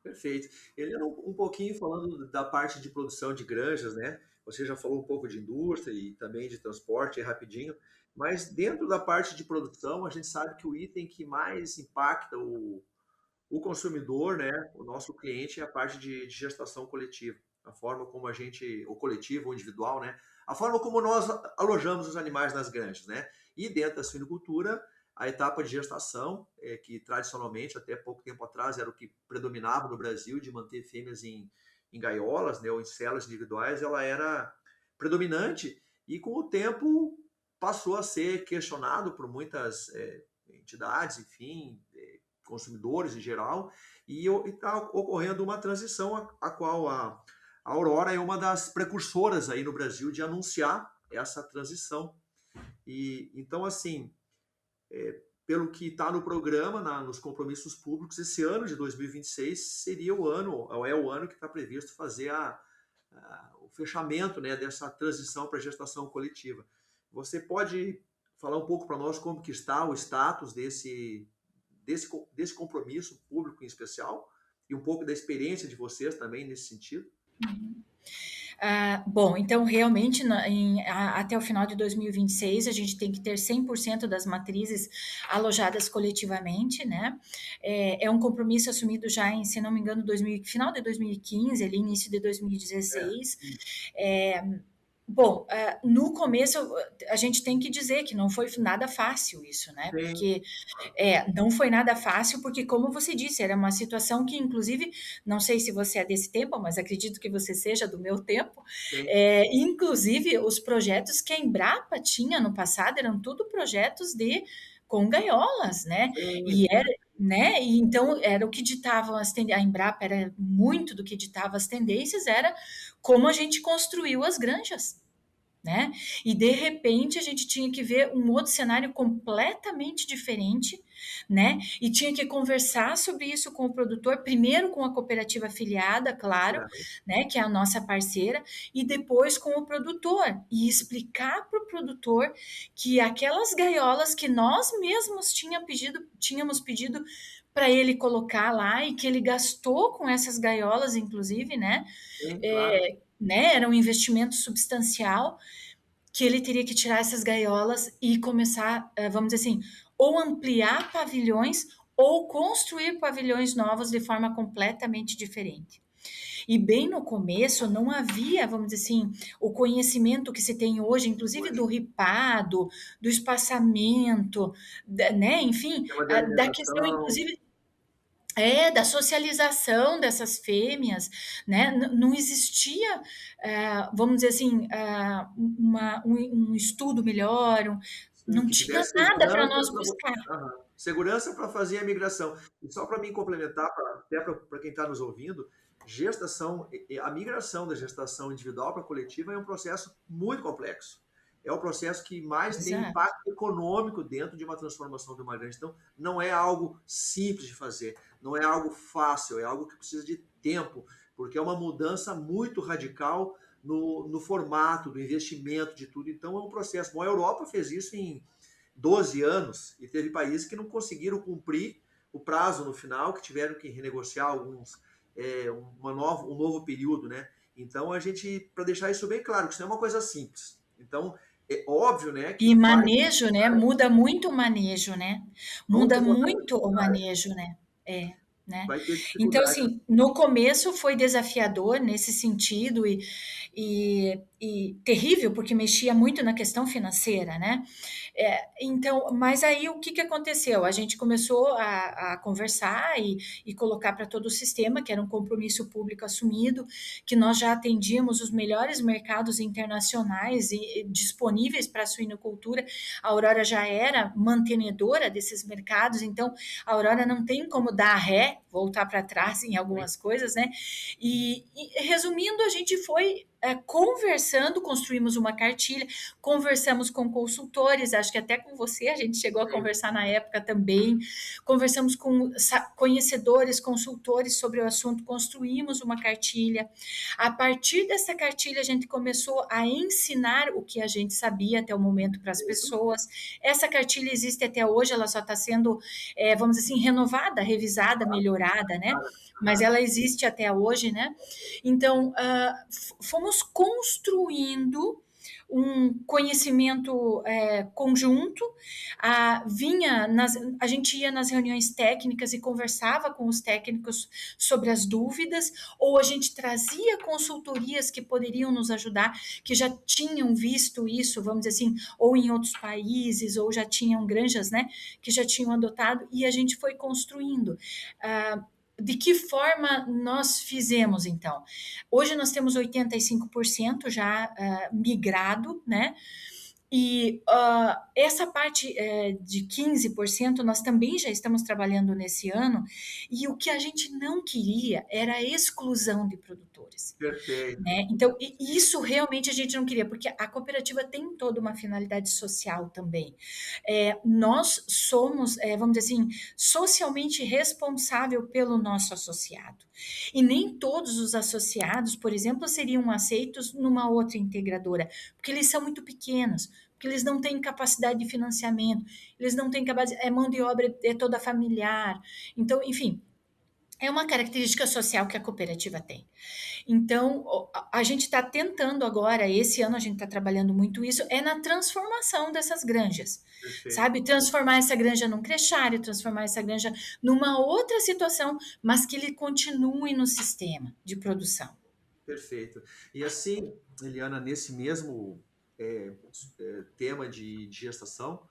Perfeito. Helena, um pouquinho falando da parte de produção de granjas, né? Você já falou um pouco de indústria e também de transporte, rapidinho, mas dentro da parte de produção, a gente sabe que o item que mais impacta o consumidor, né, o nosso cliente, é a parte de gestação coletiva. A forma como a gente, ou coletivo ou individual, né? A forma como nós alojamos os animais nas granjas, né? E dentro da suinocultura, a etapa de gestação, que tradicionalmente, até pouco tempo atrás, era o que predominava no Brasil, de manter fêmeas em gaiolas, né, ou em celas individuais, ela era predominante e com o tempo passou a ser questionado por muitas entidades, enfim, consumidores em geral, e está ocorrendo uma transição a qual a Aurora é uma das precursoras aí no Brasil de anunciar essa transição. E então, assim, pelo que está no programa, nos compromissos públicos, esse ano de 2026 seria o ano, ou é o ano que está previsto fazer o fechamento, né, dessa transição para a gestação coletiva. Você pode falar um pouco para nós como que está o status desse compromisso público em especial e um pouco da experiência de vocês também nesse sentido? Bom, então realmente até o final de 2026 a gente tem que ter 100% das matrizes alojadas coletivamente, né? É um compromisso assumido já em, se não me engano, final de 2015, ali início de 2016. Bom, no começo a gente tem que dizer que não foi nada fácil isso, né? Sim. Porque não foi nada fácil, porque como você disse, era uma situação que, inclusive, não sei se você é desse tempo, mas acredito que você seja do meu tempo. Inclusive, os projetos que a Embrapa tinha no passado eram tudo projetos com gaiolas, né? E era, né? E então era o que ditavam a Embrapa era muito do que ditava as tendências, era como a gente construiu as granjas, né? E de repente a gente tinha que ver um outro cenário completamente diferente, né? E tinha que conversar sobre isso com o produtor, primeiro com a cooperativa afiliada, claro, né? Que é a nossa parceira, e depois com o produtor, e explicar para o produtor que aquelas gaiolas que nós mesmos tínhamos pedido para ele colocar lá e que ele gastou com essas gaiolas, inclusive, né? Claro. Né? Era um investimento substancial que ele teria que tirar essas gaiolas e começar, vamos dizer assim, ou ampliar pavilhões ou construir pavilhões novos de forma completamente diferente. E bem no começo não havia, vamos dizer assim, o conhecimento que se tem hoje, inclusive do ripado, do espaçamento, né? Enfim, da questão, inclusive, da socialização dessas fêmeas, né? Não existia, vamos dizer assim, um estudo melhor, não tinha nada para nós buscar. Segurança para fazer a migração. E só para mim complementar, até para quem está nos ouvindo, a migração da gestação individual para a coletiva é um processo muito complexo. É o processo que mais tem impacto econômico dentro de uma transformação de uma granja. Então, não é algo simples de fazer, não é algo fácil, é algo que precisa de tempo, porque é uma mudança muito radical no formato, do investimento, de tudo. Então, é um processo. Bom, a Europa fez isso em 12 anos e teve países que não conseguiram cumprir o prazo no final, que tiveram que renegociar um novo período, né? Então, para deixar isso bem claro, que isso não é uma coisa simples. Então, é óbvio, né? E manejo, né? Muda muito o manejo, né? Muda muito o manejo, né? Né? Então, assim, no começo foi desafiador nesse sentido e terrível, porque mexia muito na questão financeira, né? Então, mas aí o que aconteceu? A gente começou a conversar e colocar para todo o sistema, que era um compromisso público assumido, que nós já atendíamos os melhores mercados internacionais e disponíveis para a suinocultura. A Aurora já era mantenedora desses mercados, então a Aurora não tem como dar ré, voltar para trás em algumas coisas, né? E resumindo, a gente foi conversando, construímos uma cartilha, conversamos com consultores, acho que até com você a gente chegou a conversar na época também, conversamos com conhecedores, consultores sobre o assunto, construímos uma cartilha. A partir dessa cartilha, a gente começou a ensinar o que a gente sabia até o momento para as pessoas. Essa cartilha existe até hoje, ela só está sendo, vamos dizer assim, renovada, revisada, melhorada, né? Mas ela existe até hoje, né? Então, fomos construindo um conhecimento conjunto, a gente ia nas reuniões técnicas e conversava com os técnicos sobre as dúvidas, ou a gente trazia consultorias que poderiam nos ajudar, que já tinham visto isso, vamos dizer assim, ou em outros países, ou já tinham granjas, né, que já tinham adotado, e a gente foi construindo. De que forma nós fizemos, então? Hoje nós temos 85% já migrado, né? E essa parte de 15% nós também já estamos trabalhando nesse ano, e o que a gente não queria era a exclusão de produtores. Perfeito. Né? Então, isso realmente a gente não queria, porque a cooperativa tem toda uma finalidade social também. Nós somos, vamos dizer assim, socialmente responsável pelo nosso associado. E nem todos os associados, por exemplo, seriam aceitos numa outra integradora, porque eles são muito pequenos, porque eles não têm capacidade de financiamento, eles não têm capacidade, mão de obra toda familiar. Então, enfim, é uma característica social que a cooperativa tem. Então, a gente está tentando agora, esse ano a gente está trabalhando muito isso, na transformação dessas granjas. Perfeito. Sabe? Transformar essa granja num crechário, transformar essa granja numa outra situação, mas que ele continue no sistema de produção. Perfeito. E assim, Eliana, nesse mesmo tema de gestação,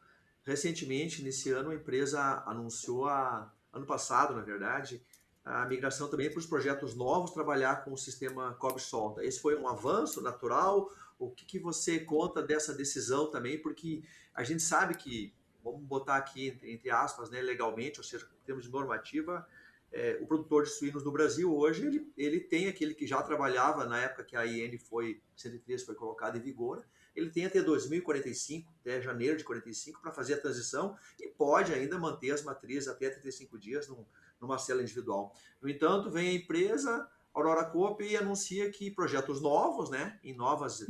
recentemente, nesse ano, a empresa anunciou, ano passado, na verdade, a migração também para os projetos novos, trabalhar com o sistema cobre-solta. Esse foi um avanço natural? O que você conta dessa decisão também? Porque a gente sabe que, vamos botar aqui entre aspas, né, legalmente, ou seja, em termos de normativa, o produtor de suínos no Brasil hoje, ele tem aquele que já trabalhava na época que a IN 103 foi colocada em vigor, ele tem até 2045, até janeiro de 45, para fazer a transição e pode ainda manter as matrizes até 35 dias numa cela individual. No entanto, vem a empresa Aurora Coop e anuncia que projetos novos, né, em novas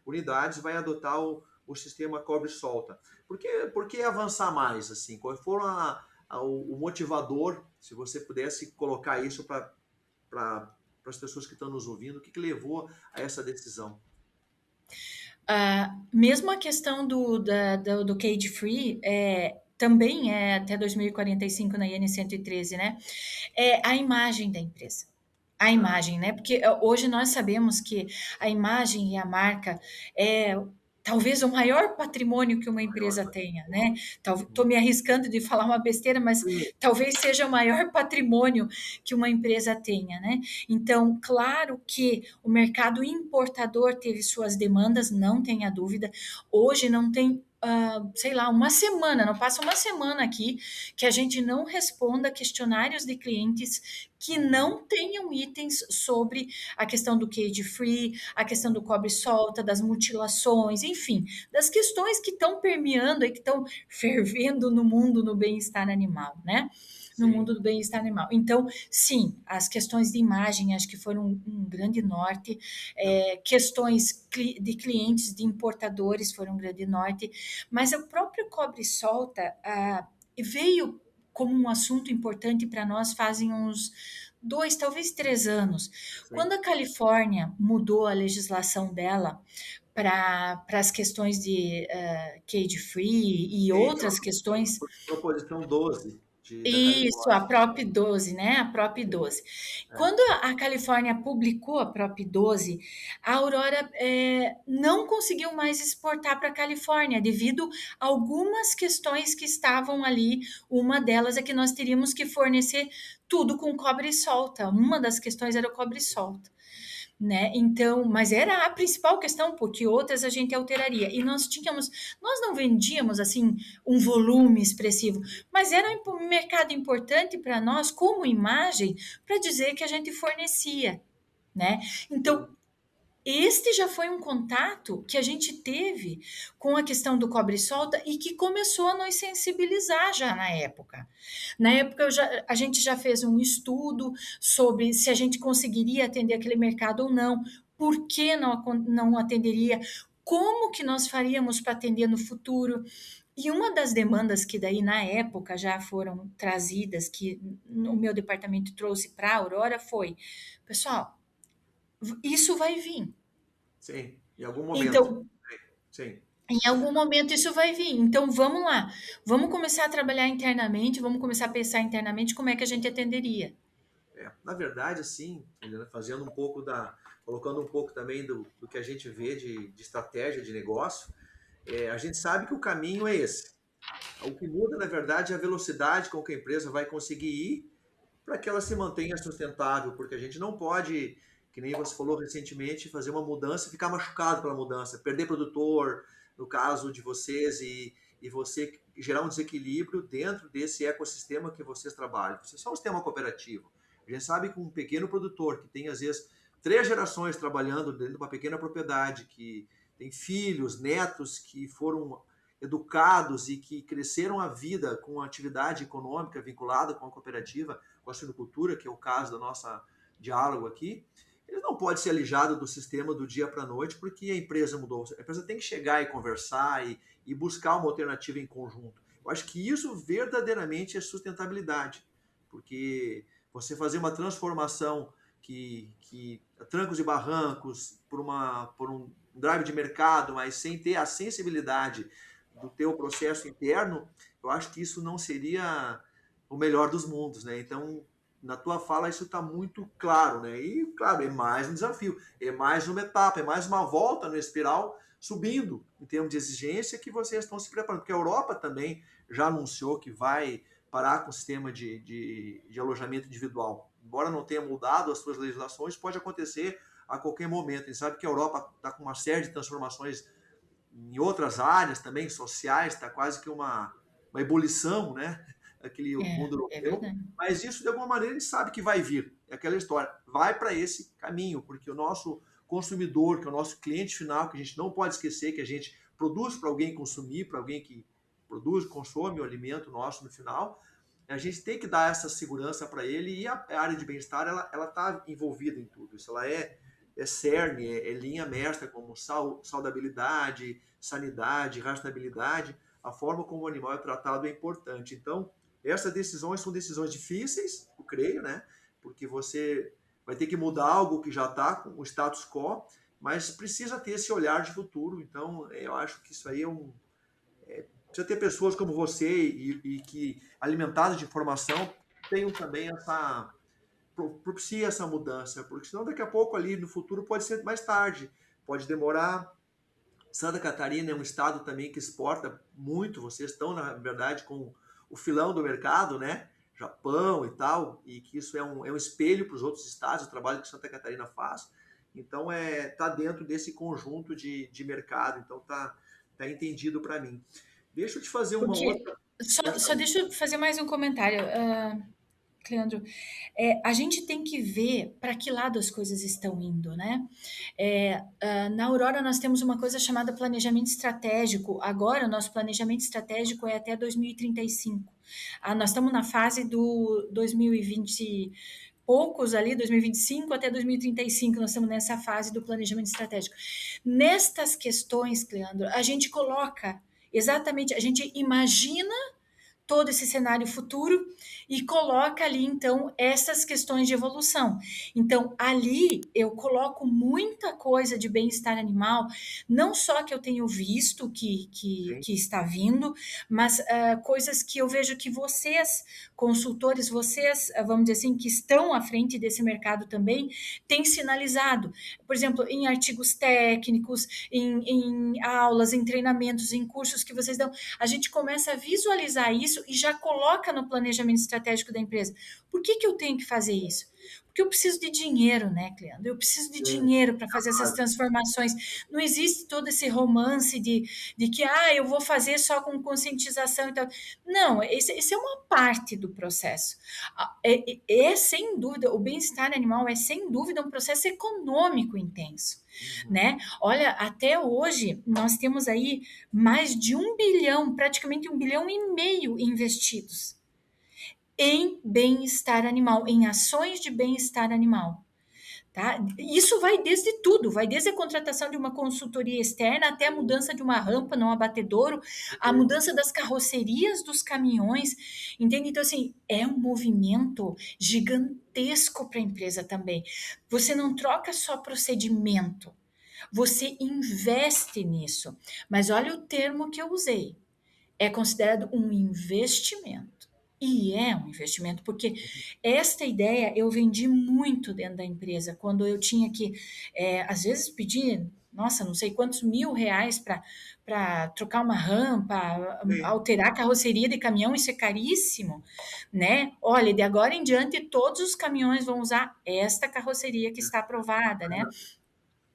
unidades, vai adotar o sistema cobre-solta. Por que avançar mais? Assim? Qual foi o motivador, se você pudesse colocar isso para as pessoas que estão nos ouvindo, o que levou a essa decisão? Mesmo a questão do cage free, também é até 2045 na IN 113, né? É a imagem da empresa. A imagem, né? Porque hoje nós sabemos que a imagem e a marca é talvez o maior patrimônio que uma empresa tenha, né? Estou me arriscando de falar uma besteira, mas talvez seja o maior patrimônio que uma empresa tenha, né? Então, claro que o mercado importador teve suas demandas, não tenha dúvida. Hoje não tem sei lá, não passa uma semana aqui que a gente não responda questionários de clientes que não tenham itens sobre a questão do cage free, a questão do cobre solta, das mutilações, enfim, das questões que estão permeando e que estão fervendo no mundo no bem-estar animal, né? No mundo do bem-estar animal. Então, sim, as questões de imagem acho que foram um grande norte, questões de clientes, de importadores foram um grande norte, mas o próprio cobre-solta veio como um assunto importante para nós fazem uns 2, talvez 3 anos. Sim. Quando a Califórnia mudou a legislação dela para as questões de cage free e outras questões... Proposição 12. Isso, a Prop 12, né? A Prop 12. Quando a Califórnia publicou a Prop 12, a Aurora não conseguiu mais exportar para a Califórnia devido a algumas questões que estavam ali. Uma delas é que nós teríamos que fornecer tudo com cobre solta. Uma das questões era o cobre solta. Né? Então, mas era a principal questão, porque outras a gente alteraria. E nós não vendíamos assim um volume expressivo, mas era um mercado importante para nós como imagem para dizer que a gente fornecia, né? Então, Este já foi um contato que a gente teve com a questão do cobre-solta e que começou a nos sensibilizar já na época. Na época a gente já fez um estudo sobre se a gente conseguiria atender aquele mercado ou não, por que não atenderia, como que nós faríamos para atender no futuro. E uma das demandas que daí na época já foram trazidas, que o meu departamento trouxe para a Aurora foi, pessoal, isso vai vir. Sim, em algum momento. Então, Sim. em algum momento isso vai vir. Então, vamos lá. Vamos começar a trabalhar internamente, vamos começar a pensar internamente como é que a gente atenderia. Na verdade, assim, Juliana, fazendo um pouco colocando um pouco também do que a gente vê de estratégia de negócio, a gente sabe que o caminho é esse. O que muda, na verdade, é a velocidade com que a empresa vai conseguir ir para que ela se mantenha sustentável, porque a gente não pode, que nem você falou recentemente, fazer uma mudança e ficar machucado pela mudança, perder produtor, no caso de vocês, e você gerar um desequilíbrio dentro desse ecossistema que vocês trabalham. Vocês são um sistema cooperativo. A gente sabe que um pequeno produtor que tem, às vezes, 3 gerações trabalhando dentro de uma pequena propriedade, que tem filhos, netos que foram educados e que cresceram a vida com a atividade econômica vinculada com a cooperativa, com a suinocultura, que é o caso do nosso diálogo aqui, ele não pode ser alijado do sistema do dia para a noite porque a empresa mudou. A empresa tem que chegar e conversar e buscar uma alternativa em conjunto. Eu acho que isso verdadeiramente é sustentabilidade, porque você fazer uma transformação que trancos e barrancos por um drive de mercado, mas sem ter a sensibilidade do teu processo interno, eu acho que isso não seria o melhor dos mundos, né? Então, na tua fala isso está muito claro, né? E claro, é mais um desafio, é mais uma etapa, é mais uma volta no espiral subindo em termos de exigência que vocês estão se preparando, porque a Europa também já anunciou que vai parar com o sistema de alojamento individual. Embora não tenha mudado as suas legislações, pode acontecer a qualquer momento. A gente sabe que a Europa está com uma série de transformações em outras áreas também, sociais, está quase que uma ebulição, né? Aquele mundo europeu. Verdade. Mas isso, de alguma maneira, a gente sabe que vai vir. É aquela história. Vai para esse caminho, porque o nosso consumidor, que é o nosso cliente final, que a gente não pode esquecer que a gente produz para alguém consumir, para alguém que produz, consome o alimento nosso no final, a gente tem que dar essa segurança para ele e a área de bem-estar, ela está envolvida em tudo isso. Ela é cerne, é linha mestra, como saudabilidade, sanidade, rastreabilidade, a forma como o animal é tratado é importante. Então, essas decisões são decisões difíceis, eu creio, né? Porque você vai ter que mudar algo que já está com o status quo, mas precisa ter esse olhar de futuro. Então, eu acho que isso aí precisa ter pessoas como você e que, alimentadas de informação, tenham também propicia essa mudança, porque senão daqui a pouco ali no futuro pode ser mais tarde, pode demorar. Santa Catarina é um estado também que exporta muito, vocês estão, na verdade, com o filão do mercado, né? Japão e tal, e que isso é um espelho para os outros estados, o trabalho que Santa Catarina faz. Então, tá dentro desse conjunto de mercado, então tá entendido para mim. Deixa eu te fazer uma outra... Só deixa eu fazer mais um comentário, Cleandro. A gente tem que ver para que lado as coisas estão indo, né? Na Aurora nós temos uma coisa chamada planejamento estratégico. Agora o nosso planejamento estratégico é até 2035. Nós estamos na fase do 2020 poucos ali, 2025 até 2035, nós estamos nessa fase do planejamento estratégico. Nestas questões, Cleandro, a gente coloca exatamente, a gente imagina todo esse cenário futuro e coloca ali, então, essas questões de evolução. Então, ali eu coloco muita coisa de bem-estar animal, não só que eu tenho visto que está vindo, mas coisas que eu vejo que vocês, consultores, vocês, vamos dizer assim, que estão à frente desse mercado também, têm sinalizado. Por exemplo, em artigos técnicos, em aulas, em treinamentos, em cursos que vocês dão, a gente começa a visualizar isso e já coloca no planejamento estratégico da empresa. Por que eu tenho que fazer isso? Porque eu preciso de dinheiro, né, Cleandro? Eu preciso de dinheiro para fazer essas transformações. Não existe todo esse romance de que eu vou fazer só com conscientização e tal. Não, esse é uma parte do processo. Sem dúvida, o bem-estar animal é sem dúvida um processo econômico intenso, né? Olha, até hoje nós temos aí mais de 1 bilhão, praticamente 1,5 bilhão investidos em bem-estar animal, em ações de bem-estar animal. Tá? Isso vai desde tudo, vai desde a contratação de uma consultoria externa até a mudança de uma rampa no abatedouro, a mudança das carrocerias dos caminhões, entende? Então, assim, é um movimento gigantesco para a empresa também. Você não troca só procedimento, você investe nisso. Mas olha o termo que eu usei, é considerado um investimento. E é um investimento, porque esta ideia eu vendi muito dentro da empresa, quando eu tinha que, às vezes, pedir, nossa, não sei quantos R$ 1.000 para trocar uma rampa, alterar a carroceria de caminhão, isso é caríssimo, né? Olha, de agora em diante, todos os caminhões vão usar esta carroceria que está aprovada, né?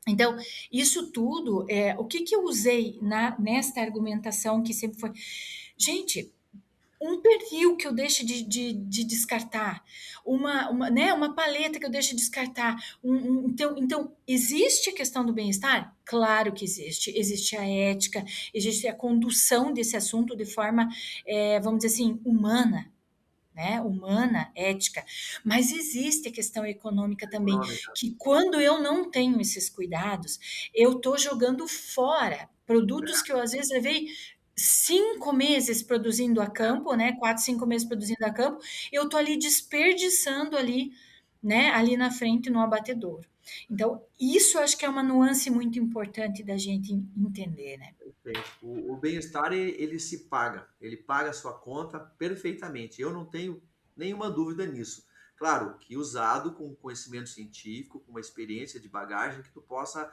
Então, isso tudo, o que eu usei nesta argumentação que sempre foi, gente, um pernil que eu deixo de descartar, uma paleta que eu deixo de descartar. Então, existe a questão do bem-estar? Claro que existe. Existe a ética, existe a condução desse assunto de forma, vamos dizer assim, humana, né? Humana, ética. Mas existe a questão econômica também, que quando eu não tenho esses cuidados, eu estou jogando fora produtos que eu às vezes levei 5 meses produzindo a campo, né? 4, 5 meses produzindo a campo, eu tô ali desperdiçando ali, né? Ali na frente no abatedouro. Então, isso eu acho que é uma nuance muito importante da gente entender, né? Perfeito. O bem-estar, ele se paga. Ele paga a sua conta perfeitamente. Eu não tenho nenhuma dúvida nisso. Claro que usado com conhecimento científico, com uma experiência de bagagem, que tu possa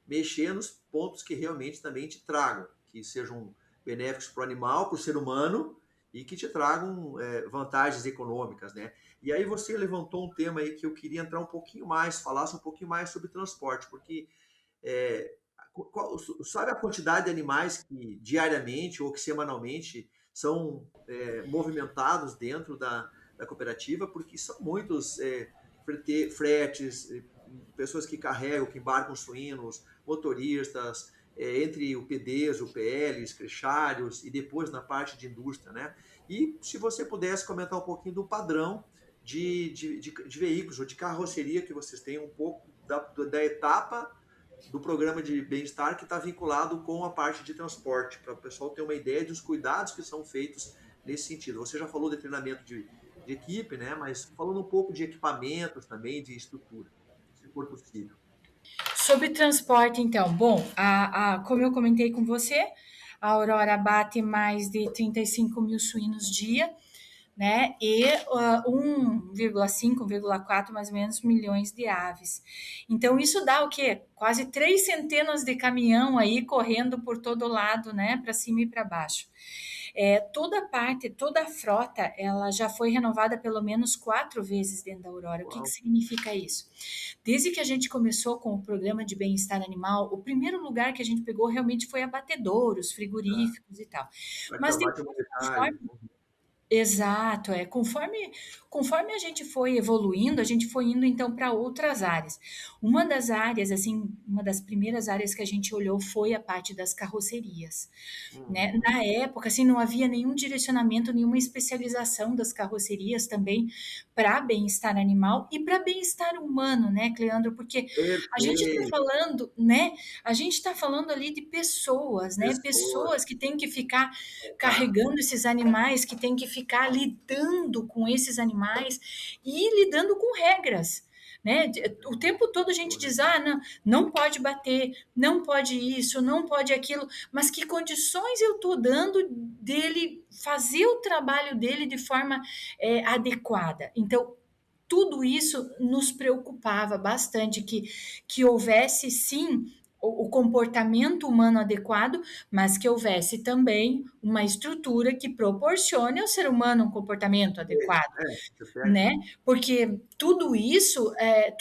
mexer nos pontos que realmente também te tragam, que sejam benéficos para o animal, para o ser humano, e que te tragam vantagens econômicas, né? E aí você levantou um tema aí que eu queria entrar um pouquinho mais, falasse um pouquinho mais sobre transporte, porque é, sabe a quantidade de animais que diariamente ou que semanalmente são movimentados dentro da cooperativa, porque são muitos fretes, pessoas que carregam, que embarcam suínos, motoristas, entre o PDs, o PLs, crechários e depois na parte de indústria, né? E se você pudesse comentar um pouquinho do padrão de veículos ou de carroceria que vocês têm, um pouco da etapa do programa de bem-estar que está vinculado com a parte de transporte, para o pessoal ter uma ideia dos cuidados que são feitos nesse sentido. Você já falou de treinamento de equipe, né? Mas falando um pouco de equipamentos também, de estrutura, se for possível. Sobre transporte, então, bom, como eu comentei com você, a Aurora abate mais de 35 mil suínos dia, né? E 1,5, 1,4 mais ou menos milhões de aves. Então, isso dá o quê? Quase 3 centenas de caminhão aí correndo por todo lado, né? Para cima e para baixo. Toda a frota, ela já foi renovada pelo menos 4 vezes dentro da Aurora. O que significa isso? Desde que a gente começou com o programa de bem-estar animal, o primeiro lugar que a gente pegou realmente foi abatedouros, frigoríficos e tal. Mas depois, exato, conforme a gente foi evoluindo, a gente foi indo então para outras áreas. Uma das áreas, assim, uma das primeiras áreas que a gente olhou foi a parte das carrocerias, né? Na época, assim, não havia nenhum direcionamento, nenhuma especialização das carrocerias também para bem-estar animal e para bem-estar humano, né, Cleandro? Porque a gente está falando, né? A gente está falando ali de pessoas, né? Pessoas que têm que ficar carregando esses animais, que têm que ficar lidando com esses animais e lidando com regras, né? O tempo todo a gente diz, não pode bater, não pode isso, não pode aquilo, mas que condições eu estou dando dele fazer o trabalho dele de forma adequada? Então, tudo isso nos preocupava bastante, que houvesse, sim, o comportamento humano adequado, mas que houvesse também uma estrutura que proporcione ao ser humano um comportamento adequado, Você pega, né? Porque tudo isso é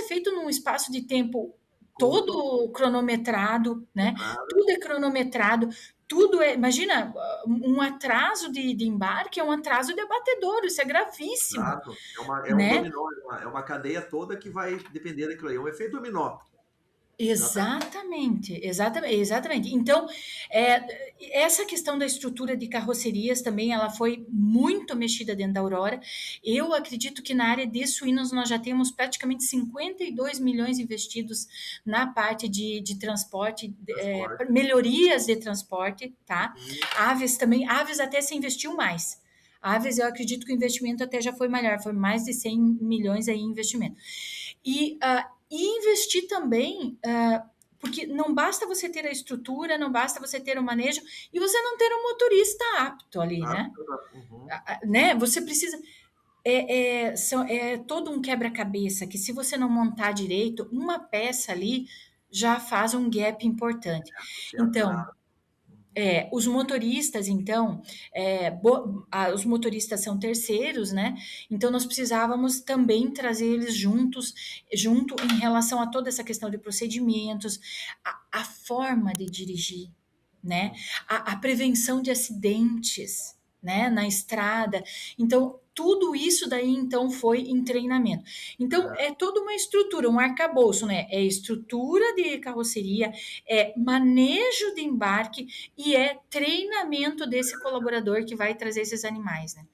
feito num espaço de tempo curto, todo cronometrado, né? metrado, Tudo é cronometrado, tudo é. Imagina, um atraso de embarque é um atraso de abatedouro, isso é gravíssimo, exato. É um né? dominó, é uma cadeia toda que vai depender daquilo aí. É um efeito dominó. Exatamente. Exatamente, exatamente, exatamente. Então, essa questão da estrutura de carrocerias também, ela foi muito mexida dentro da Aurora. Eu acredito que na área de suínos nós já temos praticamente 52 milhões investidos na parte de transporte, Transporte. melhorias de transporte, tá? Uhum. Aves também, aves até se investiu mais. Aves, eu acredito que o investimento até já foi maior, foi mais de 100 milhões aí em investimento. E investir também, porque não basta você ter a estrutura, não basta você ter o manejo e você não ter um motorista apto ali, Ah, né? uhum. Né? Você precisa. É todo um quebra-cabeça que, se você não montar direito, uma peça ali já faz um gap importante. Você Então, atrasa. Uhum. os motoristas, então, os motoristas são terceiros, né? Então, nós precisávamos também trazer eles junto em relação a toda essa questão de procedimentos, a forma de dirigir, né? A prevenção de acidentes, né? Na estrada. Então, tudo isso daí, então, foi em treinamento. Então, É, é toda uma estrutura, um arcabouço, né? É estrutura de carroceria, é manejo de embarque e é treinamento desse colaborador que vai trazer esses animais, né?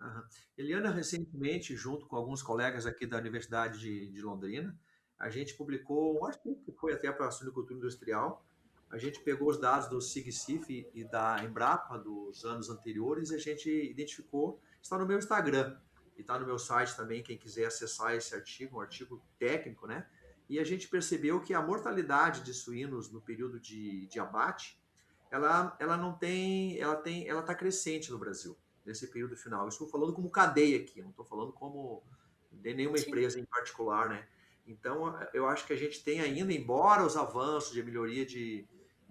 aham. Eliana, recentemente, junto com alguns colegas aqui da Universidade de Londrina, a gente publicou um artigo que foi até para a suinocultura industrial. A gente pegou os dados do SIGCIF e da Embrapa dos anos anteriores e a gente identificou, está no meu Instagram e está no meu site também, quem quiser acessar esse artigo, um artigo técnico, né? E a gente percebeu que a mortalidade de suínos no período de abate, ela não tem, ela está crescente no Brasil nesse período final. Estou falando como cadeia aqui, não estou falando como de nenhuma Sim. empresa em particular, né? Então, eu acho que a gente tem ainda, embora os avanços de melhoria de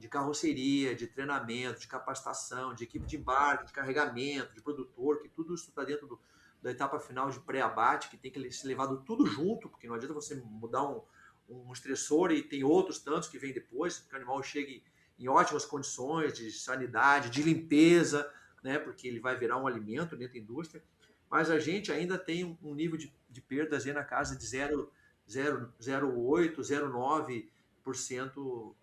carroceria, de treinamento, de capacitação, de equipe de embarque, de carregamento, de produtor, que tudo isso está dentro da etapa final de pré-abate, que tem que ser levado tudo junto, porque não adianta você mudar um estressor e tem outros tantos que vêm depois, que o animal chegue em ótimas condições de sanidade, de limpeza, né, porque ele vai virar um alimento dentro da indústria, mas a gente ainda tem um nível de perdas aí na casa de 0,8, 0,9%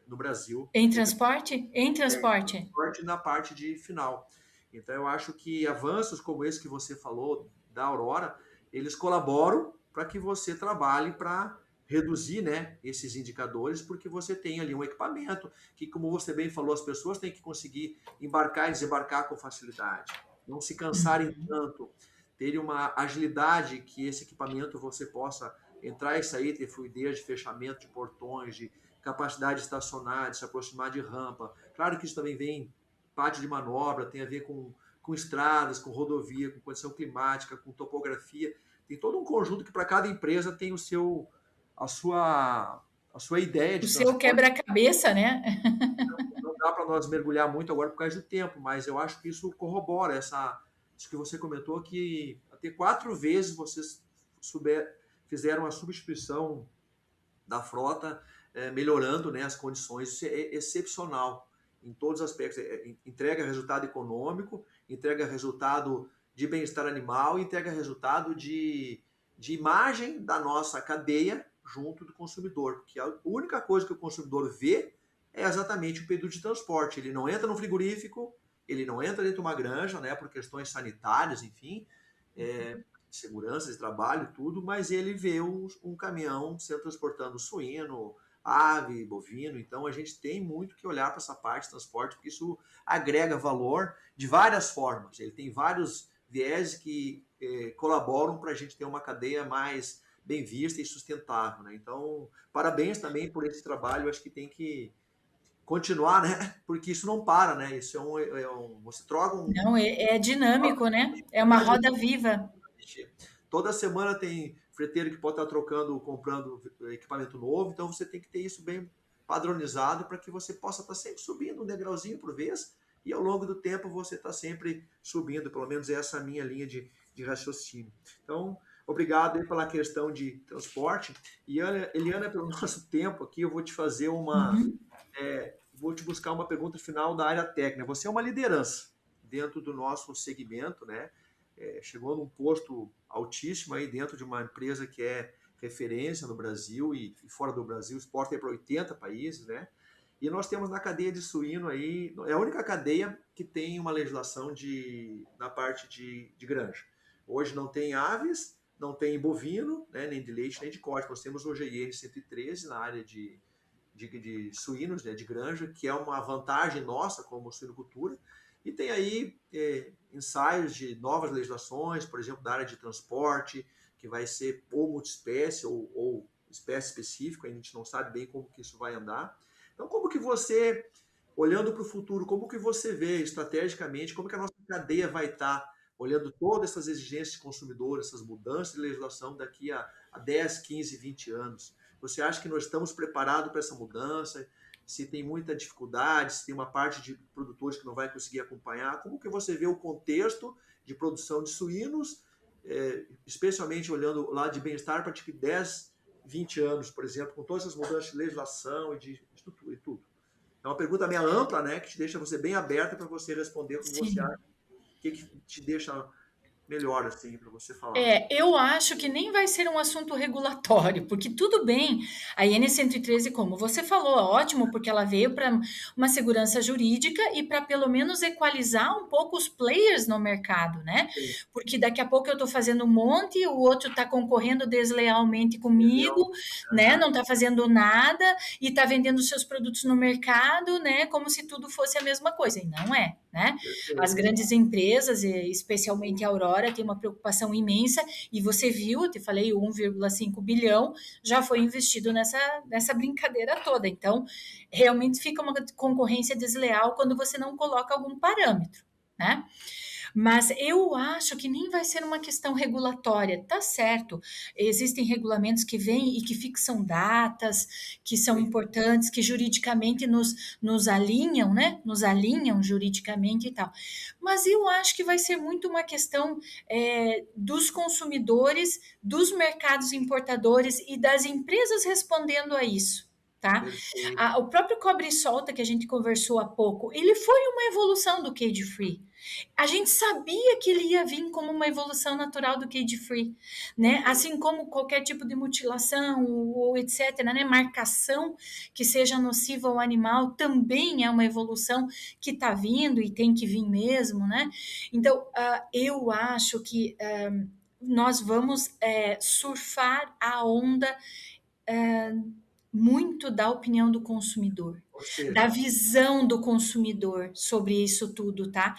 no Brasil. Em transporte? Em transporte. Forte na parte de final. Então, eu acho que avanços como esse que você falou da Aurora, eles colaboram para que você trabalhe para reduzir, né, esses indicadores, porque você tem ali um equipamento que, como você bem falou, as pessoas têm que conseguir embarcar e desembarcar com facilidade, não se cansarem tanto, terem uma agilidade que esse equipamento você possa entrar e sair, ter fluidez de fechamento de portões, de capacidade de estacionar, de se aproximar de rampa. Claro que isso também vem parte de manobra, tem a ver com estradas, com rodovia, com condição climática, com topografia. Tem todo um conjunto que para cada empresa tem a sua ideia O de seu transporte. quebra-cabeça, né? Não dá para nós mergulhar muito agora por causa do tempo, mas eu acho que isso corrobora isso que você comentou, que até 4 vezes vocês fizeram a substituição da frota, melhorando, né, as condições. Isso é excepcional em todos os aspectos. Entrega resultado econômico, entrega resultado de bem-estar animal, entrega resultado de imagem da nossa cadeia junto do consumidor. Porque a única coisa que o consumidor vê é exatamente o período de transporte. Ele não entra no frigorífico, ele não entra dentro de uma granja, né, por questões sanitárias, enfim, segurança de trabalho, tudo, mas ele vê um caminhão sendo transportando suíno, ave, bovino. Então a gente tem muito que olhar para essa parte de transporte, porque isso agrega valor de várias formas. Ele tem vários viés que colaboram para a gente ter uma cadeia mais bem vista e sustentável, né? Então, parabéns também por esse trabalho. Acho que tem que continuar, né? Porque isso não para, né? Isso você troca Não, é dinâmico, né? É uma roda viva. toda semana tem freteiro que pode estar trocando, comprando equipamento novo, então você tem que ter isso bem padronizado para que você possa estar sempre subindo um degrauzinho por vez e ao longo do tempo você está sempre subindo, pelo menos essa é a minha linha de raciocínio. Então, obrigado aí pela questão de transporte. E Eliana, pelo nosso tempo aqui, eu vou te fazer vou te buscar uma pergunta final da área técnica. Você é uma liderança dentro do nosso segmento, né? Chegou num posto altíssimo aí dentro de uma empresa que é referência no Brasil e fora do Brasil, exporta para 80 países, né? E nós temos na cadeia de suíno aí, é a única cadeia que tem uma legislação na parte de granja. Hoje não tem aves, não tem bovino, né, nem de leite, nem de corte. Nós temos o GIN 113 na área de suínos, né, de granja, que é uma vantagem nossa como suinocultura. E tem aí ensaios de novas legislações, por exemplo, da área de transporte, que vai ser ou multiespécie ou espécie específica, a gente não sabe bem como que isso vai andar. Então, como que você, olhando para o futuro, como que você vê estrategicamente, como que a nossa cadeia vai estar olhando todas essas exigências de consumidor, essas mudanças de legislação daqui a 10, 15, 20 anos? Você acha que nós estamos preparados para essa mudança? Se tem muita dificuldade, se tem uma parte de produtores que não vai conseguir acompanhar? Como que você vê o contexto de produção de suínos, especialmente olhando lá de bem-estar para 10, 20 anos, por exemplo, com todas essas mudanças de legislação e de estrutura e tudo? É uma pergunta meio ampla, né, que te deixa você bem aberta para você responder como Sim. você acha. O que te deixa melhor, assim, para você falar? Eu acho que nem vai ser um assunto regulatório, porque tudo bem, a IN 113, como você falou, é ótimo, porque ela veio para uma segurança jurídica e para pelo menos equalizar um pouco os players no mercado, né? Sim. Porque daqui a pouco eu estou fazendo um monte, o outro está concorrendo deslealmente comigo, né? Não está fazendo nada e está vendendo seus produtos no mercado, né? Como se tudo fosse a mesma coisa, e não é, né? As grandes empresas, especialmente a Aurora, tem uma preocupação imensa, e você viu, eu te falei, 1,5 bilhão já foi investido nessa brincadeira toda. Então, realmente fica uma concorrência desleal quando você não coloca algum parâmetro, né? Mas eu acho que nem vai ser uma questão regulatória, tá certo? Existem regulamentos que vêm e que fixam datas, que são importantes, que juridicamente nos alinham, né? Nos alinham juridicamente e tal. Mas eu acho que vai ser muito uma questão dos consumidores, dos mercados importadores e das empresas respondendo a isso. Tá? O próprio cobre e solta que a gente conversou há pouco, ele foi uma evolução do cage free. A gente sabia que ele ia vir como uma evolução natural do cage free, né? Assim como qualquer tipo de mutilação ou etc, né? Marcação que seja nociva ao animal também é uma evolução que está vindo e tem que vir mesmo, né? Então, eu acho que nós vamos surfar a onda muito da opinião do consumidor, da visão do consumidor sobre isso tudo, tá?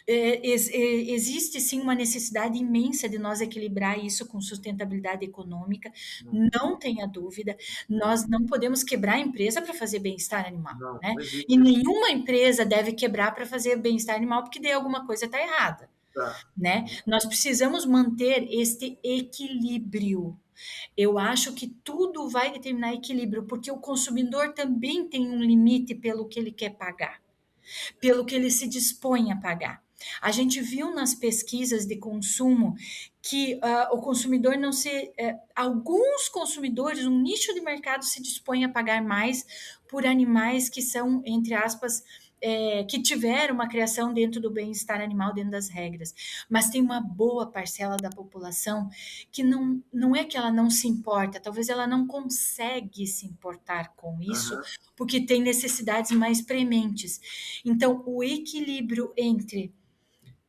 Existe sim uma necessidade imensa de nós equilibrar isso com sustentabilidade econômica, não tenha dúvida. Nós não podemos quebrar a empresa para fazer bem-estar animal, né? E nenhuma empresa deve quebrar para fazer bem-estar animal porque daí alguma coisa está errada, né? Nós precisamos manter este equilíbrio. Eu acho que tudo vai determinar equilíbrio, porque o consumidor também tem um limite pelo que ele quer pagar, pelo que ele se dispõe a pagar. A gente viu nas pesquisas de consumo que o consumidor não se... alguns consumidores, um nicho de mercado se dispõe a pagar mais por animais que são, entre aspas, que tiveram uma criação dentro do bem-estar animal, dentro das regras. Mas tem uma boa parcela da população que não é que ela não se importa, talvez ela não consegue se importar com isso, porque tem necessidades mais prementes. Então, o equilíbrio entre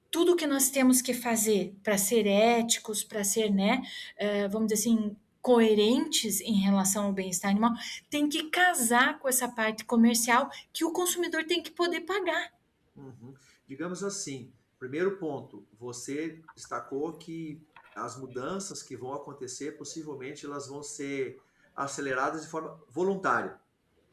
tudo que nós temos que fazer para ser éticos, para ser, né, vamos dizer assim, coerentes em relação ao bem-estar animal, tem que casar com essa parte comercial que o consumidor tem que poder pagar. Digamos assim, primeiro ponto, você destacou que as mudanças que vão acontecer, possivelmente elas vão ser aceleradas de forma voluntária,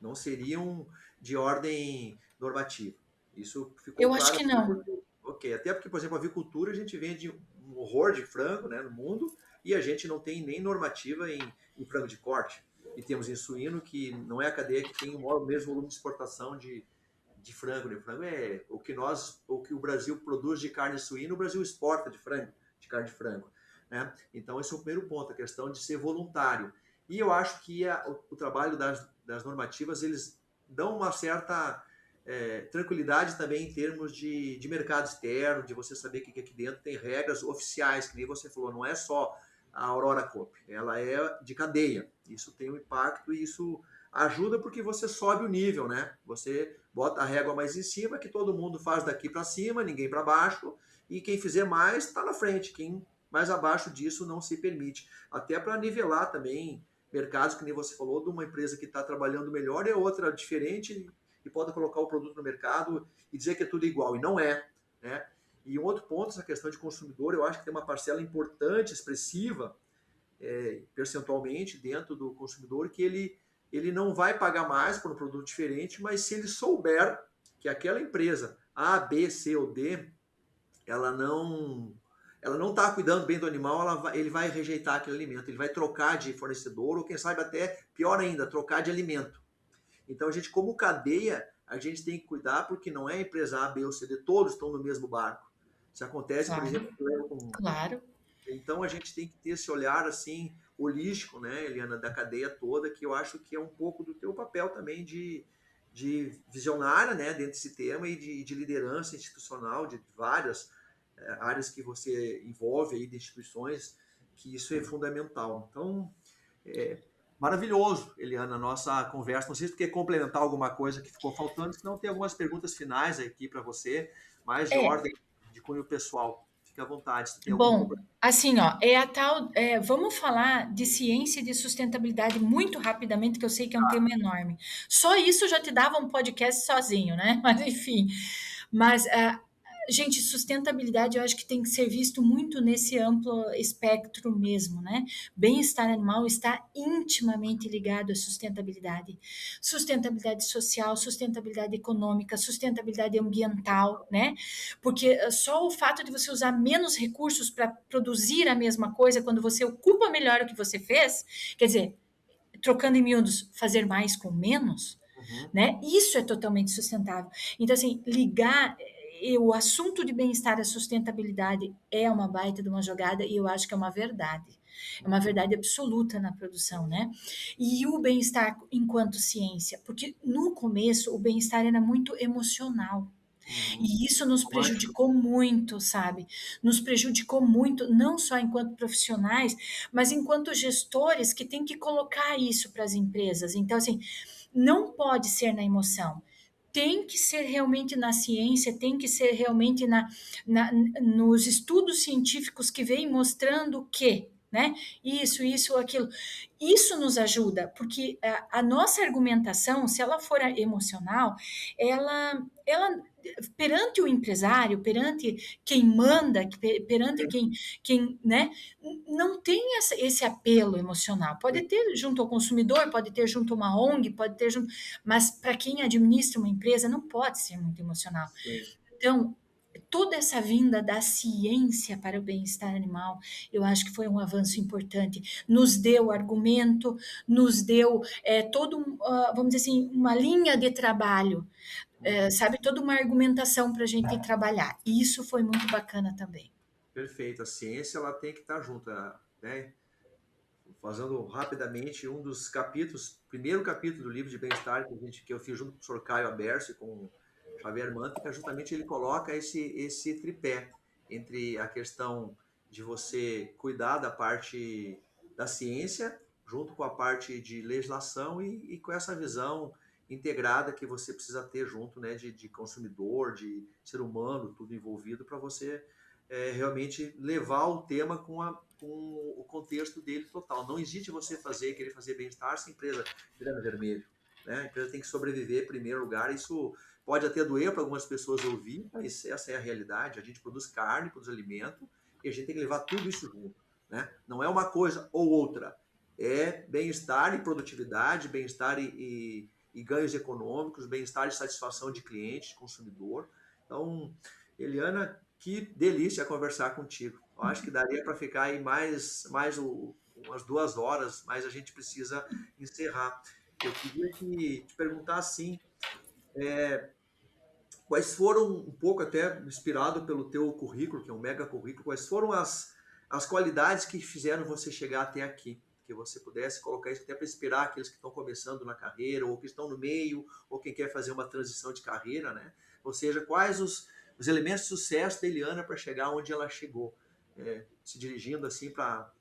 não seriam de ordem normativa. Isso ficou Eu claro. acho que não. Ok, até porque, por exemplo, a avicultura, a gente vende um horror de frango, né, no mundo, e a gente não tem nem normativa em frango de corte. e temos em suíno, que não é a cadeia que tem o mesmo volume de exportação de frango, né? O frango é o que o Brasil produz de carne suína, o Brasil exporta de frango, de carne de frango, né? Então esse é o primeiro ponto, a questão de ser voluntário. E eu acho que o trabalho das normativas, eles dão uma certa tranquilidade também em termos de mercado externo, de você saber que aqui dentro tem regras oficiais, que nem você falou, não é só a Aurora Coop, ela é de cadeia. Isso tem um impacto e isso ajuda porque você sobe o nível, né? Você bota a régua mais em cima, que todo mundo faz daqui para cima, ninguém para baixo, e quem fizer mais está na frente, quem mais abaixo disso não se permite. Até para nivelar também mercados, que nem você falou, de uma empresa que está trabalhando melhor e outra diferente, e pode colocar o produto no mercado e dizer que é tudo igual, e não é, né? E um outro ponto, essa questão de consumidor, eu acho que tem uma parcela importante, expressiva, percentualmente, dentro do consumidor, que ele não vai pagar mais por um produto diferente, mas se ele souber que aquela empresa A, B, C ou D, ela não está cuidando bem do animal, ele vai rejeitar aquele alimento, ele vai trocar de fornecedor, ou quem sabe até, pior ainda, trocar de alimento. Então, a gente, como cadeia, a gente tem que cuidar, porque não é a empresa A, B ou C, D, todos estão no mesmo barco. Se acontece, por exemplo, Claro. então a gente tem que ter esse olhar assim holístico, né, Eliana, da cadeia toda, que eu acho que é um pouco do teu papel também de visionária, né, dentro desse tema e de liderança institucional de várias áreas que você envolve aí de instituições, que isso é fundamental. Então, maravilhoso, Eliana, a nossa conversa. Não sei se tu quer complementar alguma coisa que ficou faltando, senão tem algumas perguntas finais aqui para você, mais de ordem de cunho pessoal. Fique à vontade. Se tem Bom, assim, ó, vamos falar de ciência e de sustentabilidade muito rapidamente, que eu sei que é um tema enorme. Só isso já te dava um podcast sozinho, né? Mas enfim, mas gente, sustentabilidade eu acho que tem que ser visto muito nesse amplo espectro mesmo, né? Bem-estar animal está intimamente ligado à sustentabilidade. Sustentabilidade social, sustentabilidade econômica, sustentabilidade ambiental, né? Porque só o fato de você usar menos recursos para produzir a mesma coisa, quando você ocupa melhor o que você fez, quer dizer, trocando em miúdos, fazer mais com menos, né? Isso é totalmente sustentável. Então, assim, o assunto de bem-estar e sustentabilidade é uma baita de uma jogada e eu acho que é uma verdade. É uma verdade absoluta na produção, né? E o bem-estar enquanto ciência, porque no começo o bem-estar era muito emocional. E isso nos prejudicou muito, sabe? Nos prejudicou muito, não só enquanto profissionais, mas enquanto gestores que têm que colocar isso para as empresas. Então, assim, não pode ser na emoção. Tem que ser realmente na ciência, tem que ser realmente nos estudos científicos que vêm mostrando que, né? Isso, aquilo. Isso nos ajuda, porque a nossa argumentação, se ela for emocional, ela perante o empresário, perante quem manda, perante quem, né, não tem esse apelo emocional. Pode ter junto ao consumidor, pode ter junto a uma ONG, pode ter junto, mas para quem administra uma empresa não pode ser muito emocional. Então, toda essa vinda da ciência para o bem-estar animal, eu acho que foi um avanço importante. Nos deu argumento, nos deu vamos dizer assim, uma linha de trabalho, sabe, toda uma argumentação para a gente trabalhar. E isso foi muito bacana também. Perfeito. A ciência ela tem que estar junto, né? Fazendo rapidamente um dos capítulos, primeiro capítulo do livro de bem-estar que eu fiz junto com o Sr. Caio Aberce, com o Xavier Manteiga, justamente ele coloca esse tripé entre a questão de você cuidar da parte da ciência, junto com a parte de legislação e com essa visão integrada que você precisa ter junto, né, de consumidor, de ser humano, tudo envolvido, para você realmente levar o tema com o contexto dele total. Não existe você querer fazer bem-estar se a empresa virar no vermelho, né? A empresa tem que sobreviver em primeiro lugar. Isso pode até doer para algumas pessoas ouvir, mas essa é a realidade. A gente produz carne, produz alimento, e a gente tem que levar tudo isso junto, né? Não é uma coisa ou outra. É bem-estar e produtividade, bem-estar e ganhos econômicos, bem-estar e satisfação de cliente, de consumidor. Então, Eliana, que delícia conversar contigo. Eu acho que daria para ficar aí mais umas 2 horas, mas a gente precisa encerrar. Eu queria te perguntar assim, quais foram, um pouco até inspirado pelo teu currículo, que é um mega currículo, quais foram as qualidades que fizeram você chegar até aqui? Que você pudesse colocar isso até para inspirar aqueles que estão começando na carreira, ou que estão no meio, ou quem quer fazer uma transição de carreira, né? Ou seja, quais os elementos de sucesso da Eliana para chegar onde ela chegou? Se dirigindo assim para,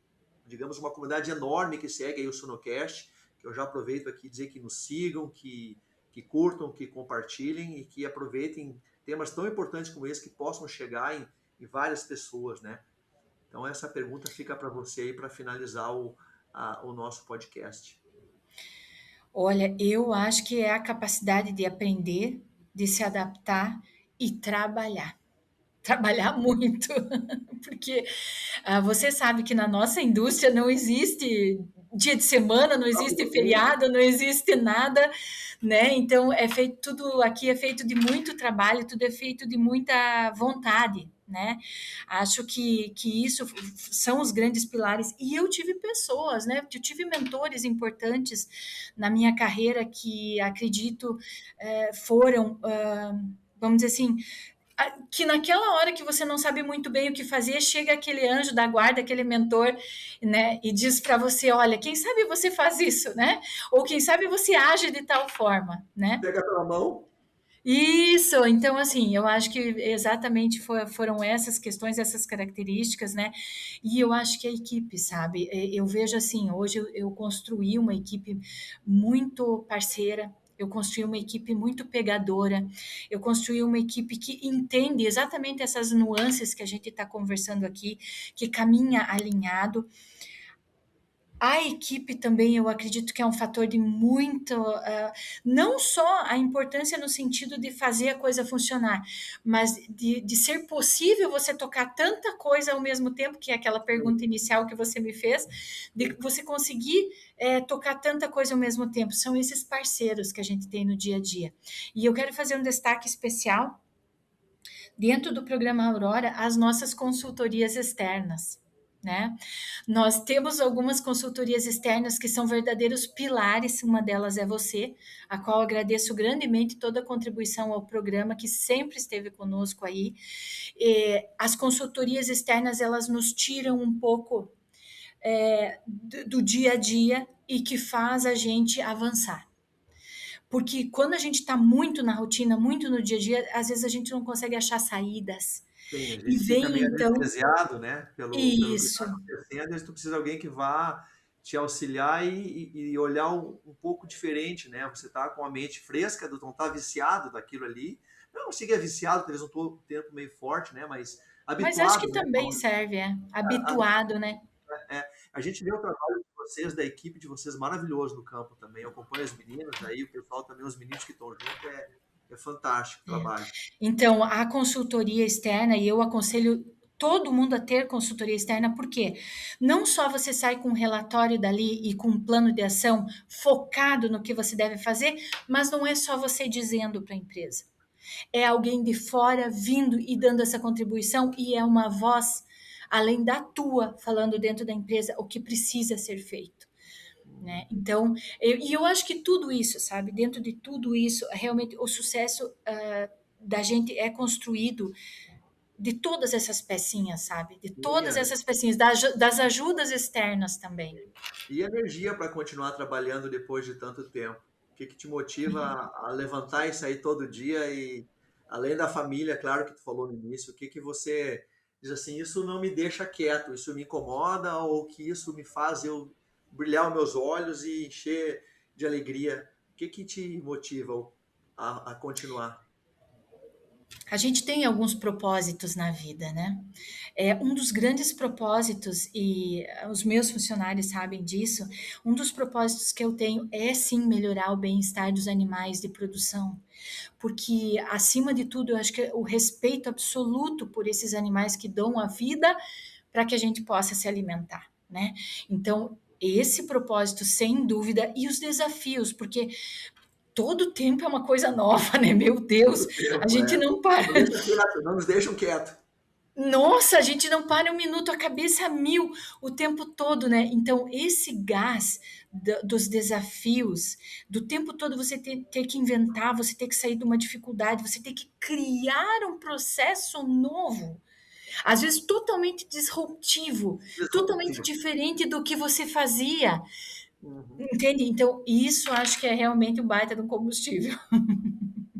digamos, uma comunidade enorme que segue aí o Sunocast, que eu já aproveito aqui dizer que nos sigam, que curtam, que compartilhem e que aproveitem temas tão importantes como esse que possam chegar em várias pessoas, né? Então essa pergunta fica para você aí para finalizar o nosso podcast. Olha, eu acho que é a capacidade de aprender, de se adaptar e trabalhar. Trabalhar muito, porque você sabe que na nossa indústria não existe dia de semana, não existe feriado, não existe nada, né? Então é feito tudo aqui, é feito de muito trabalho, tudo é feito de muita vontade, né? Acho que isso são os grandes pilares. E eu tive pessoas, né? Eu tive mentores importantes na minha carreira que acredito foram, vamos dizer assim, que naquela hora que você não sabe muito bem o que fazer, chega aquele anjo da guarda, aquele mentor, né, e diz para você, olha, quem sabe você faz isso, né? Ou quem sabe você age de tal forma, né? Pega pela mão. Isso, então assim, eu acho que exatamente foram essas questões, essas características, né? E eu acho que a equipe, sabe? Eu vejo assim, hoje eu construí uma equipe muito parceira, eu construí uma equipe muito pegadora, eu construí uma equipe que entende exatamente essas nuances que a gente está conversando aqui, que caminha alinhado. A equipe também, eu acredito que é um fator de muito, não só a importância no sentido de fazer a coisa funcionar, mas de ser possível você tocar tanta coisa ao mesmo tempo, que é aquela pergunta inicial que você me fez, de você conseguir tocar tanta coisa ao mesmo tempo. São esses parceiros que a gente tem no dia a dia. E eu quero fazer um destaque especial dentro do programa Aurora, as nossas consultorias externas. Né? Nós temos algumas consultorias externas que são verdadeiros pilares, uma delas é você, a qual agradeço grandemente toda a contribuição ao programa, que sempre esteve conosco aí. As consultorias externas, elas nos tiram um pouco do dia a dia e que faz a gente avançar. Porque quando a gente está muito na rotina, muito no dia a dia, às vezes a gente não consegue achar saídas. Sim, a gente E vem fica meio então anestesiado, né? Pelo que está isso. acontecendo, e tu precisa de alguém que vá te auxiliar e olhar um pouco diferente, né? Você tá com a mente fresca, não tá viciado daquilo ali. Não sei que é viciado, talvez um tempo meio forte, né? Mas habituado. Mas acho que né? também serve, habituado, né? A gente vê o trabalho de vocês, da equipe de vocês, maravilhoso no campo também. Eu acompanho as meninas aí, o pessoal também, os meninos que estão juntos, é fantástico o trabalho. Então, a consultoria externa, e eu aconselho todo mundo a ter consultoria externa, porque não só você sai com um relatório dali e com um plano de ação focado no que você deve fazer, mas não é só você dizendo para a empresa. É alguém de fora vindo e dando essa contribuição, e é uma voz, além da tua, falando dentro da empresa o que precisa ser feito. Né? Então, eu acho que tudo isso, sabe, dentro de tudo isso, realmente o sucesso da gente é construído de todas essas pecinhas, sabe, de todas essas pecinhas, das ajudas externas também. E energia para continuar trabalhando depois de tanto tempo? O que te motiva a levantar e sair todo dia e, além da família, claro que tu falou no início, o que você diz assim, isso não me deixa quieto, isso me incomoda, ou que isso me faz eu brilhar os meus olhos e encher de alegria? O que te motiva a continuar? A gente tem alguns propósitos na vida, né? Um dos grandes propósitos, e os meus funcionários sabem disso, um dos propósitos que eu tenho é sim melhorar o bem-estar dos animais de produção. Porque, acima de tudo, eu acho que o respeito absoluto por esses animais que dão a vida para que a gente possa se alimentar, né? Então, esse propósito, sem dúvida, e os desafios, porque todo tempo é uma coisa nova, né? Meu Deus, a gente não para. Não nos deixam quieto. Nossa, a gente não para um minuto, a cabeça a mil o tempo todo, né? Então, esse gás dos desafios, do tempo todo você ter que inventar, você ter que sair de uma dificuldade, você ter que criar um processo novo, às vezes totalmente disruptivo, totalmente Disruptivo. diferente do que você fazia, Uhum. entende? Então, isso acho que é realmente um baita de um combustível.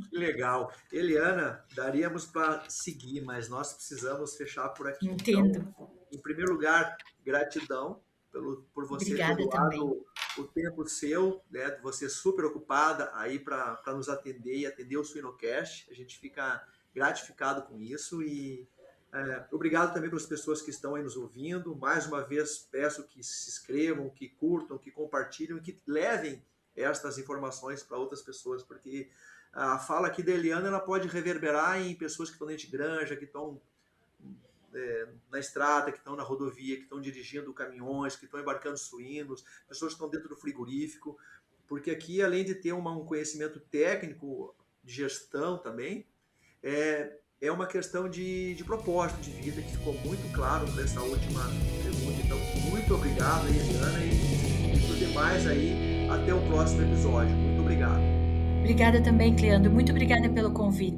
Que legal. Eliana, daríamos para seguir, mas nós precisamos fechar por aqui. Entendo. Então, em primeiro lugar, gratidão por você ter Obrigada também. doado o tempo seu, né? Você super ocupada aí para nos atender e atender o Suinocast. A gente fica gratificado com isso e obrigado também para as pessoas que estão aí nos ouvindo. Mais uma vez, peço que se inscrevam, que curtam, que compartilhem e que levem estas informações para outras pessoas, porque a fala aqui da Eliana ela pode reverberar em pessoas que estão dentro de granja, que estão na estrada, que estão na rodovia, que estão dirigindo caminhões, que estão embarcando suínos, pessoas que estão dentro do frigorífico, porque aqui, além de ter um conhecimento técnico de gestão também, é uma questão de propósito de vida que ficou muito claro nessa última pergunta. Então, muito obrigado, Eliana, e por demais aí, até o próximo episódio. Muito obrigado. Obrigada também, Cleandro. Muito obrigada pelo convite.